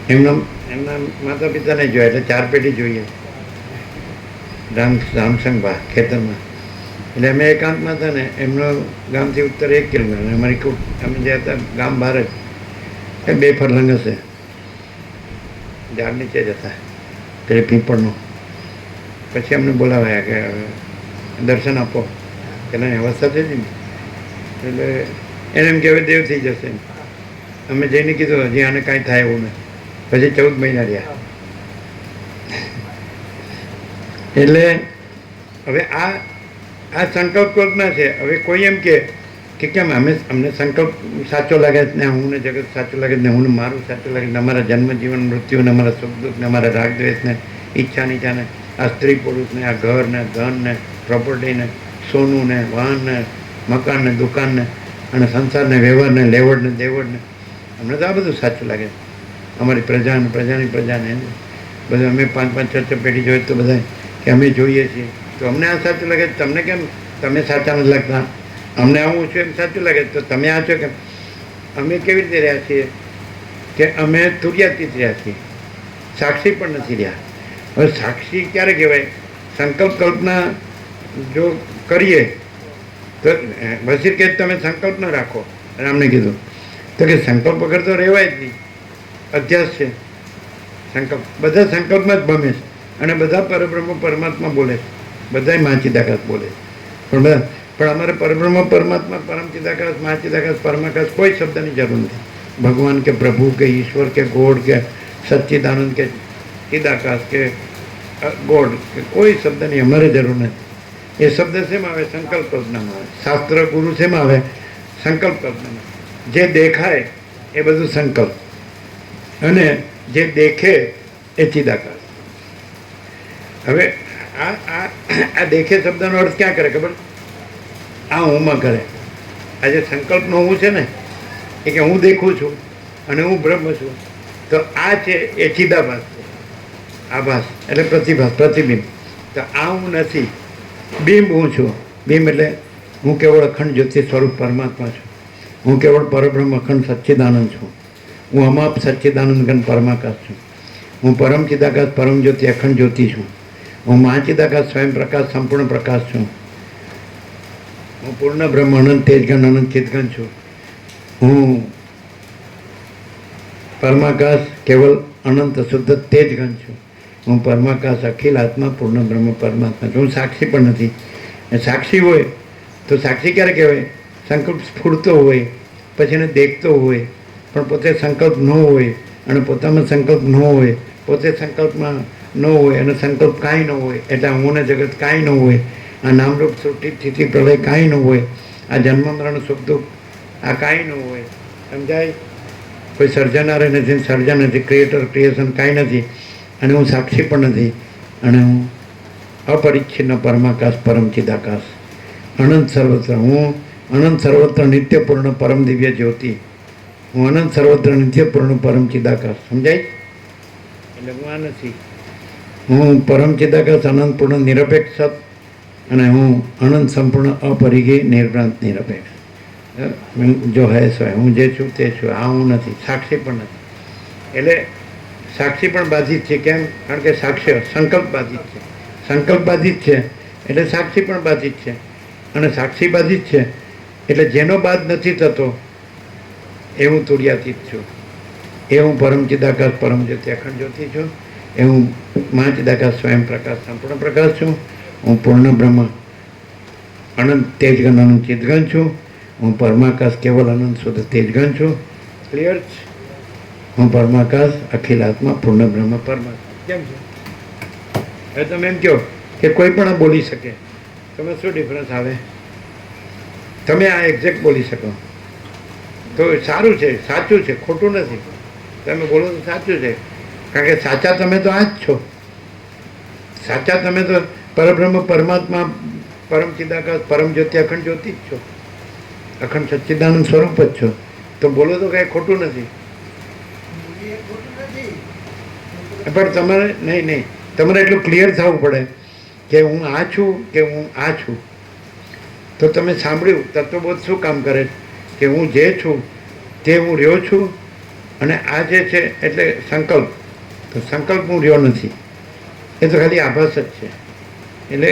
એમના માતા પિતાને જોયા, એટલે 4 પેઢી જોઈએ. રામસંગભા ખેતરમાં. એટલે અમે એકાંતમાં હતા ને, એમનો ગામથી ઉત્તર 1 કિલોમીટર, અમારી અમે જે હતા ગામ બહાર જ. એ 2 ફરલંગ હશે, ઝાડ નીચે જ હતા પેલી પીપળનું. પછી અમને બોલાવ્યા કે દર્શન આપો. પેલા અવસ્થા થઈ હતી ને, એટલે એને એમ કે હવે દેવ થઈ જશે. અમે જઈને કીધું હજી આને કાંઈ થાય એવું નથી. પછી 14 મહિના રહ્યા. એટલે હવે આ સંકલ્પ કલ્પના છે. હવે કોઈ એમ કે કેમ અમને સંકલ્પ સાચો લાગે છે ને, હું ને જગત સાચું લાગે છે ને, હું મારું સાચું લાગે છે ને, અમારા જન્મ જીવન મૃત્યુ ને, અમારા સુખ દુઃખ ને, અમારા રાગ દ્વેષ ને, ઈચ્છા નીચા ને, આ સ્ત્રી પુરુષ ને, આ ઘર ને, ધન ને, પ્રોપર્ટી ને, સોનું ને, વાહન ને, મકાન ને, દુકાન ને, અને સંસાર ને, વ્યવહાર ને, લેવડ ને, દેવડ ને, અમને તો આ બધું સાચું લાગે છે. અમારી પ્રજાને, પ્રજાની પ્રજાને બધું અમે 5-5, 6 પેઢી જોઈએ તો બધા કે અમે જોઈએ છીએ, તો અમને આ સાચું લાગે. તમને કેમ? તમે સાચા નથી લાગતા. અમને આવું છું એમ સાચું લાગે, તો તમે આ છો કેમ? અમે કેવી રીતે રહ્યા છીએ કે અમે તુર્યાતીત રહ્યા છીએ, સાક્ષી પણ નથી રહ્યા. હવે સાક્ષી ક્યારે કહેવાય? સંકલ્પ કલ્પના જો કરીએ તો વસીર કે તમે સંકલ્પ ન રાખો. રામને કીધું તો કે સંકલ્પ વગર તો રહેવાય જ નહીં. અધ્યાસ છે સંકલ્પ. બધા સંકલ્પમાં જ ભમે છે અને બધા પરબ્રહ્મ પરમાત્મા બોલે છે, બધા મહાચિદાકાશ બોલે છે. પણ અમારે પરબ્રહ્મ પરમાત્મા, પરમચિદાકાશ, મહાચિદાકાશ, પરમાકાશ કોઈ શબ્દની જરૂર નથી. ભગવાન કે પ્રભુ કે ઈશ્વર કે ગોડ કે સચ્ચિદાનંદ કે ચિદાકાશ કે ગોડ કે કોઈ શબ્દની અમારે જરૂર નથી. એ શબ્દ શેમાં આવે? સંકલ્પ કલ્પનામાં આવે. શાસ્ત્ર ગુરુ શેમાં આવે? સંકલ્પ કલ્પના. જે દેખાય એ બધું સંકલ્પ, અને જે દેખે એ ચિદાકાશ. હવે આ દેખે શબ્દનો અર્થ ક્યાં કરે ખબર? આ હુંમાં કરે. આ જે સંકલ્પનો હું છે ને, એ કે હું દેખું છું અને હું બ્રહ્મ છું. તો આ છે એ ચિદાભાસ છે. આભાસ એટલે પ્રતિભાસ, પ્રતિબિંબ. તો આ હું નથી, બિંબ હું છું. બિંબ એટલે હું કેવળ અખંડ જ્યોતિ સ્વરૂપ પરમાત્મા છું. હું કેવળ પરબ્રહ્મ અખંડ સચ્ચિદાનંદ છું. હું અમાપ સચ્ચિદાનંદ ઘન પરમાકાશ છું. હું પરમ ચિદાકાશ પરમ જ્યોતિ અખંડ જ્યોતિ છું. હું મહાચિદાકાશ સ્વયં પ્રકાશ સંપૂર્ણ પ્રકાશ છું. હું પૂર્ણ બ્રહ્મ અનંત તેજગન અનંત ચિતગન છું. હું પરમાકાશ કેવલ અનંત શુદ્ધ તેજગન છું. હું પરમાકાશ અખિલ આત્મા પૂર્ણ બ્રહ્મ પરમાત્મા છું. હું સાક્ષી પણ નથી. એ સાક્ષી હોય તો સાક્ષી ક્યારે કહેવાય? સંકલ્પ સ્ફૂરતો હોય, પછી એને દેખતો હોય, પણ પોતે સંકલ્પ ન હોય, અને પોતામાં સંકલ્પ ન હોય, પોતે સંકલ્પમાં ન હોય, અને સંકલ્પ કાંઈ ન હોય. એટલે હું ને જગત કાંઈ ન હોય. આ નામરૂપ સૃષ્ટિ સ્થિતિ પ્રલય કાંઈ ન હોય. આ જન્મ મરણ સુખ દુઃખ આ કાંઈ ન હોય. સમજાય? કોઈ સર્જનારે નથી, સર્જન નથી, ક્રિએટર ક્રિએશન કાંઈ નથી. અને હું સાક્ષી પણ નથી. અને હું અપરિચ્છિન્ન પરમાકાશ પરમ ચિદાકાશ અનંત સર્વત્ર. હું અનંત સર્વત્ર નિત્યપૂર્ણ પરમ દિવ્ય જ્યોતિ. હું અનંત સર્વત્ર નિત્યપૂર્ણ પરમ ચિદાકાશ. સમજાય? એટલે હું આ નથી. હું પરમ ચિદાકાશ અનંત પૂર્ણ નિરપેક્ષ સત, અને હું અનંત સંપૂર્ણ અપરિઘી નિર્ભ્રાંત નિરપેક્ષ. જો હે સો હું જે છું તે છું. આ હું નથી, સાક્ષી પણ નથી. એટલે સાક્ષી પણ બાધિત છે. કેમ? કારણ કે સાક્ષ્ય સંકલ્પ બાધિત છે. સંકલ્પ બાધિત છે એટલે સાક્ષી પણ બાધિત છે. અને સાક્ષી બાધિત છે એટલે જેનો બાદ નથી થતો એ હું તુર્યાતીત છું. એ હું પરમ ચિદાકાશ પરમ જ્યોતિ અખંડ જ્યોતિ છું. એ હું મહાચિદાકાશ સ્વયં પ્રકાશ સંપૂર્ણ પ્રકાશ છું. હું પૂર્ણ બ્રહ્મ અનંત તેજગન અનંત ચિદગન છું. હું પરમાકાશ કેવલ અનંત શુદ્ધ તેજગન છું. ક્લિયર છે? હું પરમાકાશ અખિલ આત્મા પૂર્ણ બ્રહ્મ પરમાત્મા. કેમ છે? હવે તમે એમ કહો કે કોઈ પણ બોલી શકે, તમે શું ડિફરન્સ આવે? તમે આ એક્ઝેક્ટ બોલી શકો તો સારું છે, સાચું છે, ખોટું નથી. તમે બોલો તો સાચું છે, કારણ કે સાચા તમે તો આ જ છો. સાચા તમે તો પરબ્રહ્મ પરમાત્મા પરમ ચિદાકાશ પરમ જ્યોતિ અખંડ જ્યોતિ જ છો. અખંડ સચ્ચિદાનંદ સ્વરૂપ જ છો. તો બોલો તો કાંઈ ખોટું નથી. પણ તમારે નહીં, તમારે એટલું ક્લિયર થવું પડે કે હું આ છું કે હું આ છું. તો તમે સાંભળ્યું તત્વબોધ શું કામ કરે? કે હું જે છું તે હું રહ્યો છું, અને આ જે છે એટલે સંકલ્પ. તો સંકલ્પ હું રહ્યો નથી, એ તો ખાલી આભાસ જ છે. એટલે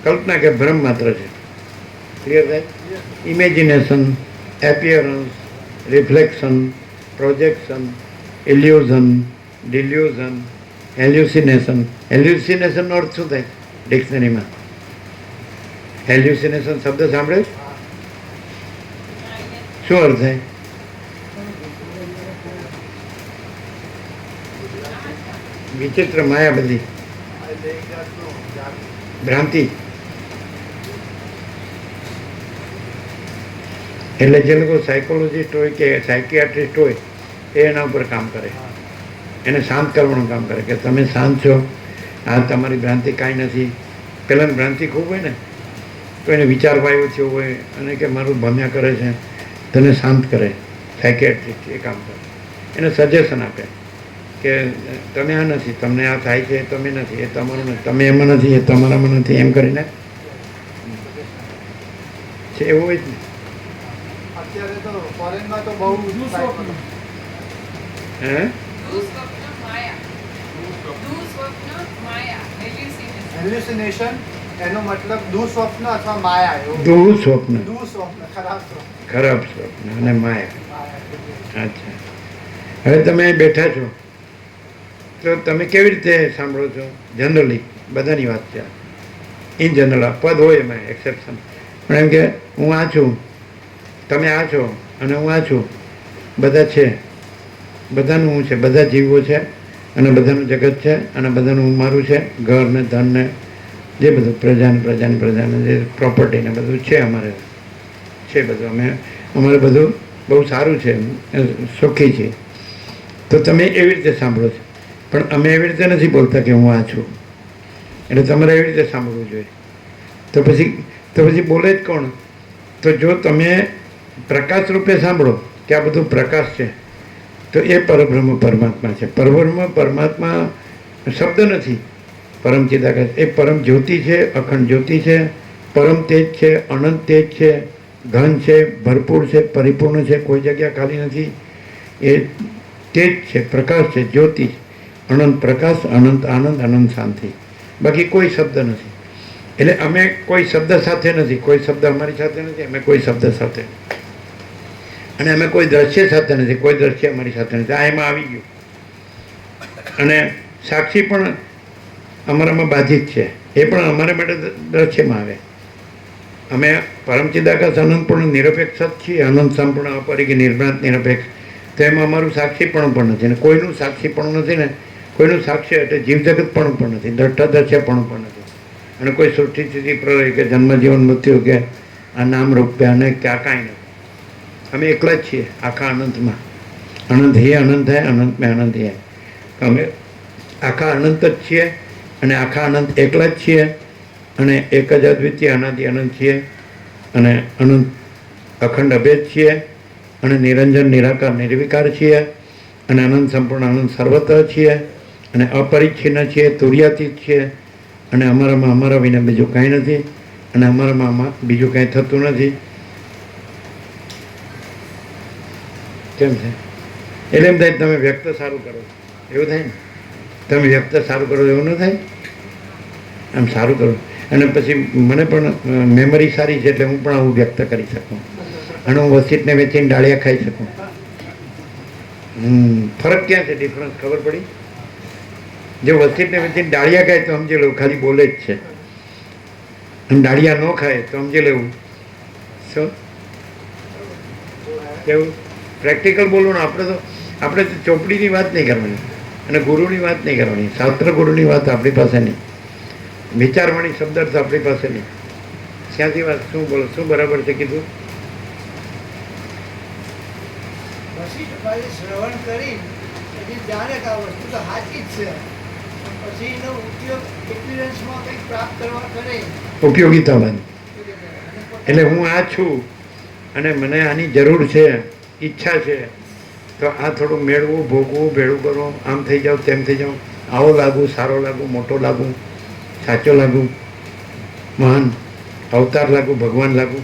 કલ્પના કે ભ્રમ માત્ર છે. ક્લિયર થાય? Imagination, appearance, reflection, projection, illusion, delusion, hallucination. હેલ્યુસિનેશનનો અર્થ શું થાય ડિક્શનરીમાં? હેલ્યુસિનેશન શબ્દ સાંભળે? શું અર્થ થાય? વિચિત્ર માયા, બધી ભ્રાંતિ. એટલે જે લોકો સાયકોલોજીસ્ટ હોય કે સાયકિયાટ્રિસ્ટ હોય એ એના ઉપર કામ કરે, એને શાંત કરવાનું કામ કરે કે તમે શાંત છો, આ તમારી ભ્રાંતિ કાંઈ નથી. પહેલાંની ભ્રાંતિ ખૂબ હોય ને તો એને વિચાર વાયુ થયો હોય અને કે મારું ભમ્યા કરે છે, તને શાંત કરે. સાયકિયાટ્રિસ્ટ એ કામ કરે, એને સજેશન આપે કે તમે આ નથી, તમને આ થાય છે, તમે નથી, એ તમારું નથી, તમે એમાં નથી, એ તમારામાં નથી, એમ કરીને છે. એવું હોય જ ને. અત્યારે તો ફોરેનમાં તો બહુ દુઃસ્વપ્ન. હે? હેલ્યુસિનેશન એનો મતલબ દુઃસ્વપ્ન અથવા માયા. એવું દુઃસ્વપ્ન, દુઃસ્વપ્ન ખરાબ સ્વપ્ન. ખરાબ સ્વપ્ન અને માયા. માયા. અચ્છા, હવે તમે અહીં બેઠા છો તો તમે કેવી રીતે સાંભળો છો? જનરલી બધાની વાત છે, ઇન જનરલ. આ પદ હોય એમાં એક્સેપ્શન, પણ એમ કે હું આ છું, તમે આ છો, અને હું આ છું. બધા છે, બધાનું હું છે, બધા જીવો છે, અને બધાનું જગત છે, અને બધાનું હું મારું છે. ઘર ને ધન ને જે બધું પ્રજાને જે પ્રોપર્ટી ને બધું છે, અમારે છે બધું. અમે અમારે બધું બહુ સારું છે, સુખી છે. તો તમે એવી રીતે સાંભળો છો, પણ અમે એવી રીતે નથી બોલતા કે હું આ છું. એટલે તમારે એવી રીતે સાંભળવું જોઈએ. તો પછી બોલે જ કોણ? તો જો તમે પ્રકાશ રૂપે સાંભળો કે આ બધું પ્રકાશ છે, તો એ પરબ્રહ્મ પરમાત્મા છે. પરબ્રહ્મ પરમાત્મા શબ્દ નથી. પરમ ચિદાકાશ એ પરમ જ્યોતિ છે, અખંડ જ્યોતિ છે, પરમ તેજ છે, અનંત તેજ છે, ઘન છે, ભરપૂર છે, પરિપૂર્ણ છે, કોઈ જગ્યા ખાલી નથી. એ તેજ છે, પ્રકાશ છે, જ્યોતિ, અનંત પ્રકાશ, અનંત આનંદ, અનંત શાંતિ. બાકી કોઈ શબ્દ નથી. એટલે અમે કોઈ શબ્દ સાથે નથી, કોઈ શબ્દ અમારી સાથે નથી, અમે કોઈ શબ્દ સાથે, અને અમે કોઈ દ્રશ્ય સાથે નથી, કોઈ દ્રશ્ય અમારી સાથે નથી. આ એમાં આવી ગયું. અને સાક્ષી પણ અમારામાં બાધિત છે, એ પણ અમારા માટે દ્રશ્યમાં આવે. અમે પરમચિદાકાશ અનંતપૂર્ણ નિરપેક્ષ જ છીએ, અનંત સંપૂર્ણ અપરિગ્રહ નિર્ભ્રાંત નિરપેક્ષ. તો એમાં અમારું સાક્ષીપણું પણ નથી, ને કોઈનું સાક્ષીપણું નથી. ને કોઈનું સાક્ષી એટલે જીવજગત પણ નથી, દ્રષ્ટા દ્રશ્યપણું પણ નથી. અને કોઈ સૃષ્ટિ સ્થિતિ પ્રલય કે જન્મ જીવન મૃત્યુ કે આ નામ રૂપે અને ક્યાં કાંઈ નથી. અમે એકલા જ છીએ આખા અનંતમાં. અનંત હે અનંત હે, અનંત મેં અનંત હે. અમે આખા અનંત જ છીએ, અને આખા અનંત એકલા જ છીએ, અને એક જ અદ્વિતીય અનાદિ અનંત છીએ, અને અનંત અખંડ અભેદ છીએ, અને નિરંજન નિરાકાર નિર્વિકાર છીએ, અને અનંત સંપૂર્ણ અનંત સર્વત્ર છીએ, અને અપરિચ્છિન્ન છીએ, તુર્યાતીત છીએ. અને અમારામાં અમારા વિના બીજું કાંઈ નથી, અને અમારામાં બીજું કાંઈ થતું નથી. કેમ છે? એટલે એમ થાય તમે વ્યક્ત સારું કરો, એવું થાય ને? તમે વ્યક્ત સારું કરો એવું ન થાય? આમ સારું કરો. અને પછી મને પણ મેમરી સારી છે, એટલે હું પણ આવું વ્યક્ત કરી શકું, અને હું વસીટને વેચીને ડાળિયા ખાઈ શકું. ફરક ક્યાં છે? ડિફરન્સ ખબર પડી? જો વસીટને વેચીને ડાળિયા ખાય તો સમજી લેવું ખાલી બોલે જ છે, અને ડાળિયા ન ખાય તો સમજી લેવું શું કેવું. પ્રેક્ટિકલ બોલવું ને. આપણે તો ચોપડીની વાત નહીં કરવાની, અને ગુરુની વાત નહીં કરવાની, શાસ્ત્ર ગુરુની વાત આપણી પાસે નહીં, વિચારવાણી શબ્દાર્થ આપણી પાસે નહીં. ક્યાંથી વાત? શું બોલો? શું બરાબર છે કીધું? વશિષ્ઠભાઈ શ્રવણ કરી પછી જાણે કે આ વસ્તુ તો સાચી જ છે, પછી એનો ઉપયોગ એક્સપિરિયન્સમાં કંઈક પ્રાપ્ત કરવા કરે. ઉપયોગિતાવાદ. એટલે હું આ છું, અને મને આની જરૂર છે, ઈચ્છા છે, તો આ થોડું મેળવું, ભોગવું, ભેળું કરવું, આમ થઈ જાવ, તેમ થઈ જાવ, આવો લાગુ, સારો લાગુ, મોટો લાગુ, સાચો લાગુ, મહાન અવતાર લાગુ, ભગવાન લાગુ.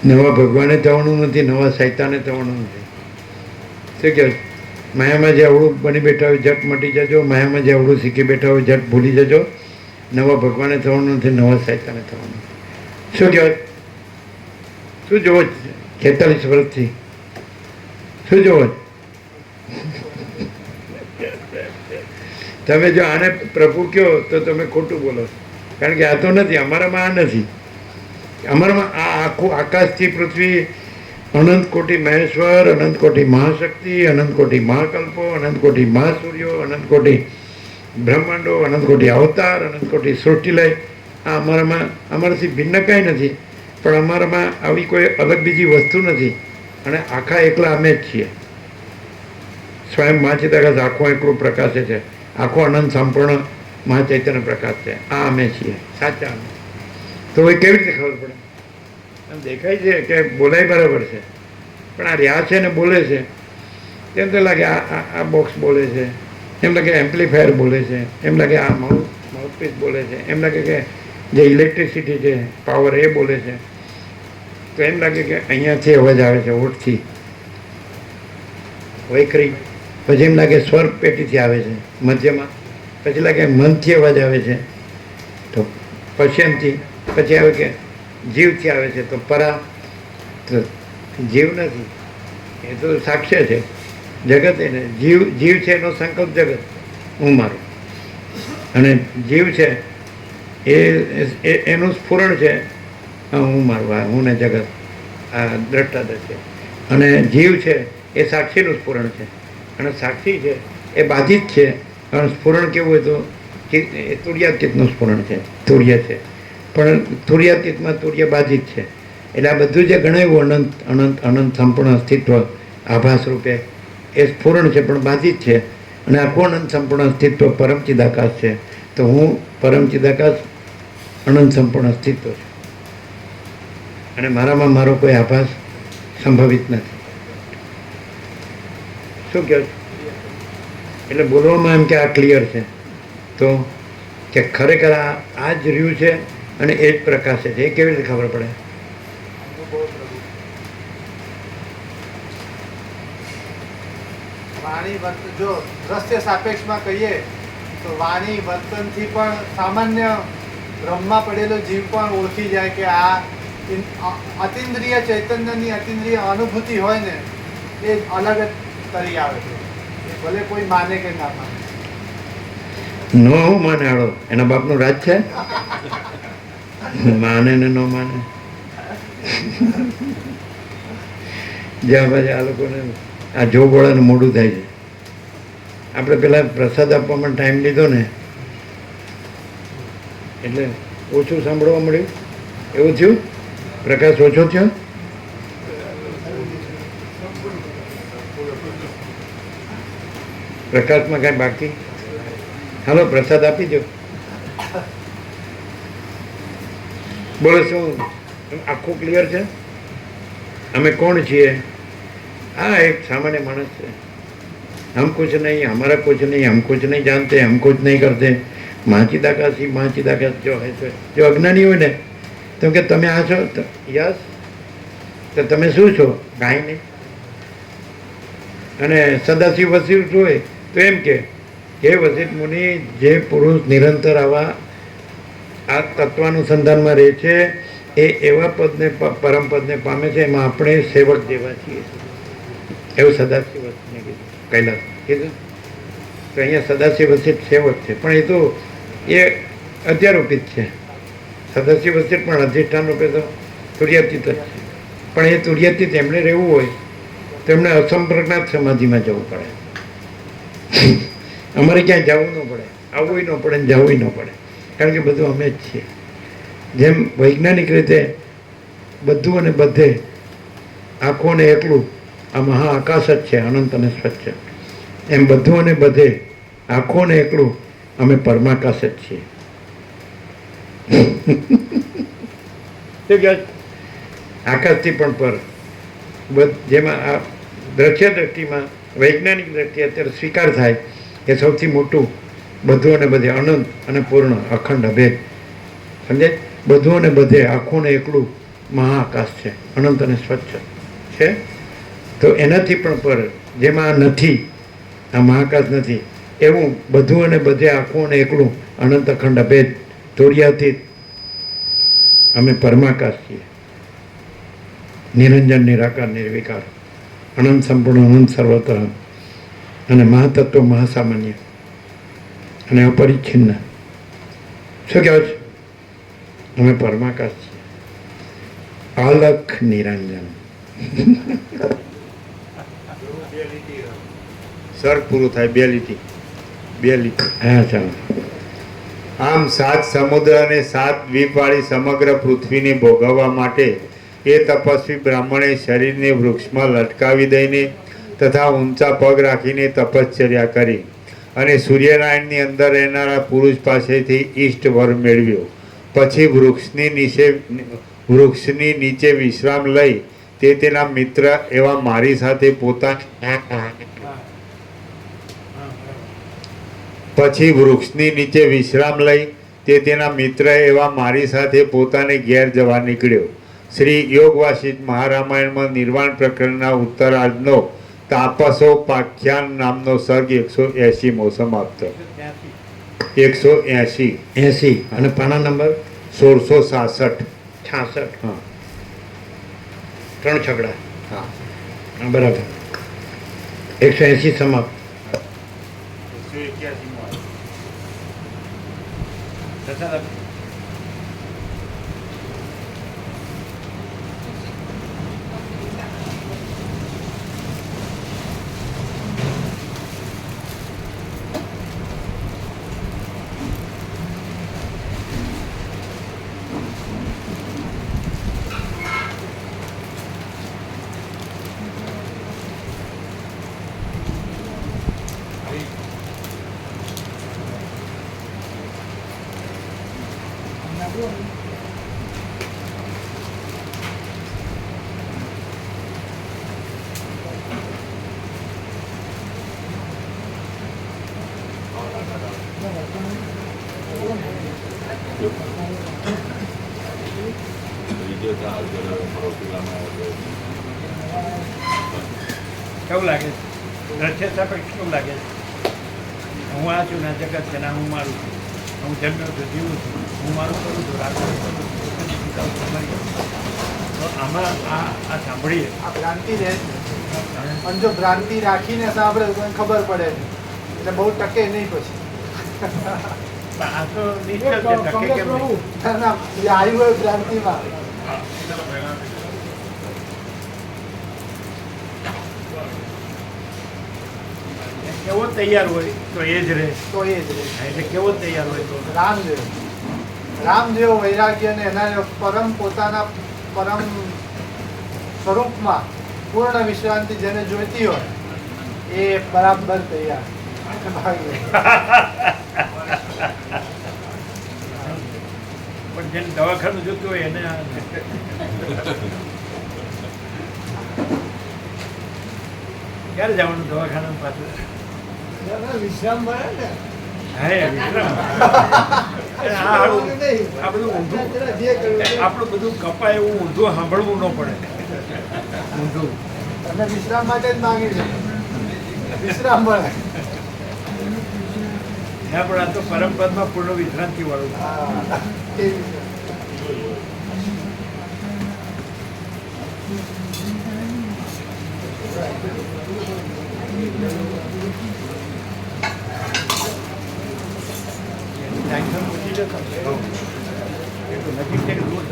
નવા ભગવાને થવાનું નથી, નવા સૈતાને થવાનું નથી. શું કહે? માયામાં જે અવળું બની બેઠા હોય ઝટ મટી જજો, માયામાં જે અવળું શીખી બેઠા હોય ઝટ ભૂલી જજો. નવા ભગવાને થવાનું નથી, નવા સૈતાને થવાનું. શું કહેવાય? શું જોવો જ 46 વર્ષથી? શું જોવો જ? તમે જો આને પ્રભુ કહો તો તમે ખોટું બોલો, કારણ કે આ તો નથી, અમારામાં આ નથી. અમારામાં આ આખું આકાશથી પૃથ્વી, અનંત કોટી મહેશ્વર, અનંત કોટી મહાશક્તિ, અનંત કોટી મહાકલ્પો, અનંત કોટી મહાસૂર્યો, અનંત કોટી બ્રહ્માંડો, અનંત કોટી અવતાર, અનંત કોટી સૃષ્ટિલય, આ અમારામાં અમારાથી ભિન્ન કાંઈ નથી. પણ અમારામાં આવી કોઈ અલગ બીજી વસ્તુ નથી, અને આખા એકલા અમે જ છીએ. સ્વયં મહાચિદાકાશ આખો એકલો પ્રકાશે છે, આખો અનંત સંપૂર્ણ મહાચૈતન્ય પ્રકાશ છે. આ અમે છીએ, સાચા અમે. તો એ કેવી રીતે ખબર પડે? એમ દેખાય છે કે બોલાય બરાબર છે, પણ આ રહ્યા છે ને બોલે છે, તેમ તો લાગે આ બોક્સ બોલે છે, એમ લાગે એમ્પ્લીફાયર બોલે છે, એમ લાગે આ માઉથપીસ બોલે છે, એમ લાગે કે જે ઇલેક્ટ્રિસિટી છે, પાવર, એ બોલે છે. તો એમ લાગે કે અહીંયાથી અવાજ આવે છે, ઓઠથી વૈખરી, પછી એમ લાગે સ્વર પેટીથી આવે છે મધ્યમાં, પછી લાગે મનથી અવાજ આવે છે, તો પશ્ચિમથી, પછી આવે કે જીવથી આવે છે, તો પરા. તો જીવ નથી, એ તો સાક્ષ્ય છે, જગત એને જીવ છે, એનો સંકલ્પ જગત હું મારું, અને જીવ છે એનું સ્ફુરણ છે હું મારું, આ હું ને જગત, આ દ્રષ્ટાદર્શ છે. અને જીવ છે એ સાક્ષીનું સ્ફુરણ છે, અને સાક્ષી છે એ બાધિત છે. અને સ્ફુરણ કેવું હોય તો એ તુર્યાતીતનું સ્ફુરણ છે, તુર્ય છે, પણ તુર્યાતીતમાં તુર્યબાધિત છે. એટલે આ બધું જે ગણાયું અનંત અનંત અનંત સંપૂર્ણ અસ્તિત્વ આભાસ રૂપે એ સ્ફુરણ છે પણ બાધિત છે. અને આખું અનંત સંપૂર્ણ અસ્તિત્વ પરમ ચિદાકાશ છે. તો હું પરમ ચિદાકાશ અનંત સંપૂર્ણ અસ્તિત્વ છું અને મારામાં મારો કોઈ આભાસ સંભવિત નથી. શું કહો છો? એટલે બોલવામાં એમ કે આ ક્લિયર છે તો કે ખરેખર આ જ રહ્યું છે અને એ જ પ્રકાશે છે. એ કેવી રીતે ખબર પડે? વાણી વર્તન જો દ્રશ્ય સાપેક્ષમાં કહીએ તો વાણી વર્તનથી પણ સામાન્ય બ્રહ્મમાં પડેલો જીવ પણ ઓળખી જાય કે આ અતિન્દ્રિય ચૈતન્યની અતિન્દ્રિય અનુભૂતિ હોય ને એ અલગ જ તરી આવે છે. એ ભલે કોઈ માને કે ના માને. નો હું માને હાડો એના બાપનું રાજ છે. માને ને ન માને જ્યાં બાજુ આ લોકોને આ જોગવાળાને મોડું થાય છે. આપણે પેલા પ્રસાદ આપવામાં ટાઈમ લીધો ને એટલે ઓછું સાંભળવા મળ્યું. એવું થયું? પ્રકાશ ઓછો થયો? પ્રકાશમાં કાંઈ બાકી? હાલો પ્રસાદ આપી દો. બોલો શું આખું ક્લિયર છે? અમે કોણ છીએ? હા એક સામાન્ય માણસ છે. हम कुछ नहीं, हमारा कुछ नहीं, हम कुछ नहीं जानते, हम कुछ नहीं करते. महाचिदाकाश जो है जो અજ્ઞાની હોય ને તો કે તમે આ છો યસ તો તમે શું છો? કાંઈ નહીં. અને સદાશિવ વસિષ્ઠ હોય તો એમ કે હે વસિષ્ઠ મુનિ, જે પુરુષ નિરંતર આવા આ તત્વાનુસંધાનમાં રહે છે એ એવા પદને પરમ પદને પામે છે. એમાં આપણે સેવક જેવા છીએ. એવું સદાશિવ વસિષ્ઠને કીધું, કૈલાસ કીધું. તો અહીંયા સદાશિવ વસિષ્ઠ સેવક છે પણ એ તો એ અધ્યારોપિત છે. સદાશિવ વસિષ્ઠ પણ અધિષ્ઠાન રૂપે તો તુર્યાતીત જ છે. પણ એ તુર્યાતીત એમણે રહેવું હોય તો એમણે અસંપ્રજ્ઞાત સમાધિમાં જવું પડે. અમારે ક્યાંય જવું ન પડે, આવવું ન પડે ને જવું ન પડે, કારણ કે બધું અમે જ છીએ. જેમ વૈજ્ઞાનિક રીતે બધું અને બધે આખું અને એકલું આ મહા આકાશ જ છે, અનંત અને સ્વચ્છ. એમ બધું અને બધે આખું અને એકલું અમે પરમાકાશ જ છીએ. આકાશથી પણ પર જેમાં આ દ્રશ્ય દ્રષ્ટિમાં વૈજ્ઞાનિક દ્રષ્ટિએ અત્યારે સ્વીકાર થાય એ સૌથી મોટું બધું અને બધે અનંત અને પૂર્ણ અખંડ અભેદ. સમજે? બધું અને બધે આખું ને એકલું મહાઆકાશ છે, અનંત અને સ્વચ્છ છે. તો એનાથી પણ પર જેમાં નથી, આ મહાકાશ નથી, એવું બધું અને બધે આખું અને એકલું અનંત અખંડ અભેદ તુર્યાતીત અમે પરમાકાશ છીએ. નિરંજન, નિરાકાર, નિર્વિકાર, અનંત સંપૂર્ણ, અનંત સર્વત્ર અને મહાતત્વ, મહાસામાન્ય અને અપરિચ્છિન્ન. શું કહેવાય છે? અમે પરમાકાશ છીએ. અલખ નિરંજન. સર પૂરું થાય. બે લીટી. હા ચાલો. આમ 7 સમુદ્ર અને 7 દ્વીપવાળી સમગ્ર પૃથ્વીને ભોગવવા માટે એ તપસ્વી બ્રાહ્મણે શરીરને વૃક્ષમાં લટકાવી દઈને તથા ઊંચા પગ રાખીને તપશ્ચર્યા કરી અને સૂર્યનારાયણની અંદર રહેનારા પુરુષ પાસેથી ઈષ્ટ વર મેળવ્યો. પછી વૃક્ષની નીચે વિશ્રામ લઈ તે તેના મિત્ર એવા મારી સાથે પોતાને ઘેર જવા નીકળ્યો. શ્રી યોગ વાસિષ્ઠ મહારામાયણમાં નિર્વાણ પ્રકરણના ઉત્તરાર્ધનો તાપસોપાખ્યાન નામનો સર્ગ 180મો સમાપ્ત. 180 અને પાના નંબર 1666. 66. હા 3 છગડા. હા બરાબર. 180 સમાપ્ત. 181. કેવું લાગે છે દ્રશ્ય સાપેક્ષ કેવું લાગે છે? હું આ છું ને આ જગત છે ને આ હું મારું છું, હું જન્મ્યો છું, જીવું છું, હું મારું કરું છું, રાખું છું. તો આમાં આ સાંભળીએ આ ભ્રાંતિ રહે છે પણ જો ભ્રાંતિ રાખીને સાંભળે તો એને ખબર પડે એટલે બહુ ટકે નહીં પછી. પણ આ તો નિશ્ચય છે, ટકે કેમ નહીં? ના એ આવ્યું હોય ભ્રાંતિમાં. કેવો તૈયાર હોય તો એ જ રહે. તો એ જ રહે. એટલે કેવો તૈયાર હોય તો રામ જેવો વૈરાગ્ય ને એના પરમ પોતાના પરમ સ્વરૂપમાં પૂર્ણ વિશ્રાંતિ જેને જોઈતી હોય એ બરાબર તૈયાર. પણ જેને દવાખાનું જોતું હોય એને ક્યારે જવાનું દવાખાના પાછું? વિશ્રામ મળે ને. હા એ વિશ્રામ. આ બધું ઊંધું આપણું બધું કપાય એવું ઊંધું સાંભળવું ન પડે. ઊંધું તમે વિશ્રામ માટે જ માંગી છે. વિશ્રામ મળે. ના પણ આ તો પરમપદમાં પૂર્ણ વિશ્રાંતિ વાળું. હા એ ટાઈમસર પહોંચી જતો એટલું નજીક છે કે દૂર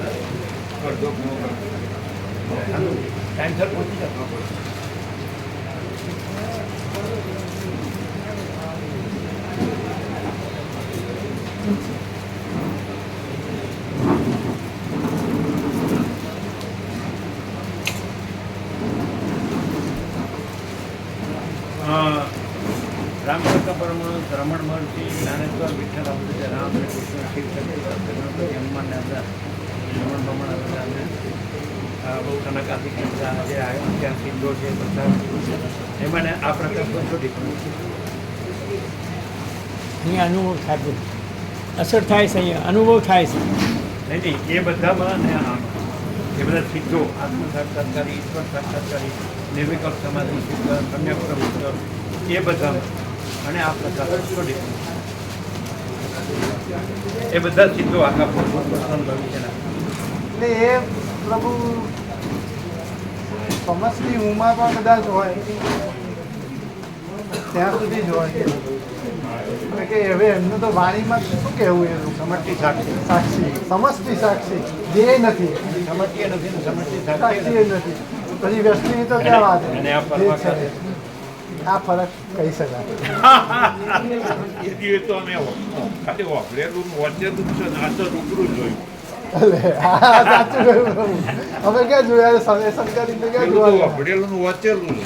ટાઈમસર પહોંચી જતો. રામકૃષ્ણ પરમહંસ, રમણ મહર્ષિ, જ્ઞાનેશ્વર, વિઠ્ઠલ અમૃત, રામ અને કૃષ્ણ, શિવ શક્તિ, હનુમાન હતા, રમણ ભમણ હતા, અને બહુ કનકાથી જે આવ્યો ત્યાં સિંધો છે બધા એમાં આ પ્રકાર બધો ડિફરન્સ. અહીંયા અનુભવ થાય અસર થાય છે, અહીંયા અનુભવ થાય છે. નહીં એ બધામાં ને આમાં એ બધા સિદ્ધો આત્મ સાક્ષાત્કારી, ઈશ્વર સાક્ષાત્કારી, નિર્વિકલ્પ સમાધિ સિદ્ધ, સમ્યક પ્રભુત્વ એ બધામાં અને આ પ્રકાર બધો ડિફરન્સ. એ બધા સિદ્ધો આખા પોતાનું ભવિષ્યના. એટલે એ પ્રભુ સમસ્તી હુંમાં પણ કદાચ હોય ત્યાં સુધી જ હોય કે હવે એમનું તો વાણીમાં શું કહેવું એનું સમષ્ટિ સાક્ષી, સાક્ષી સમસ્તી સાક્ષી ધ્યેય નથી, સમષ્ટિ નથી ને સમષ્ટિ સાક્ષી સાક્ષી નથી. પછી વ્યસ્તની તો ક્યાં વાત અને આ છે. પરમાત્મા આ ફરક કહી શકાય. એ દિવસ તો અમે ખાલી વાપરેલું વાંચેલું છે ને આ તો રૂબરૂ જોયું. એટલે આ સાચું કહ્યું પ્રભુ. અમે ક્યાં જોયા શંકર ક્યાં જોવા વાપરેલું વાંચેલું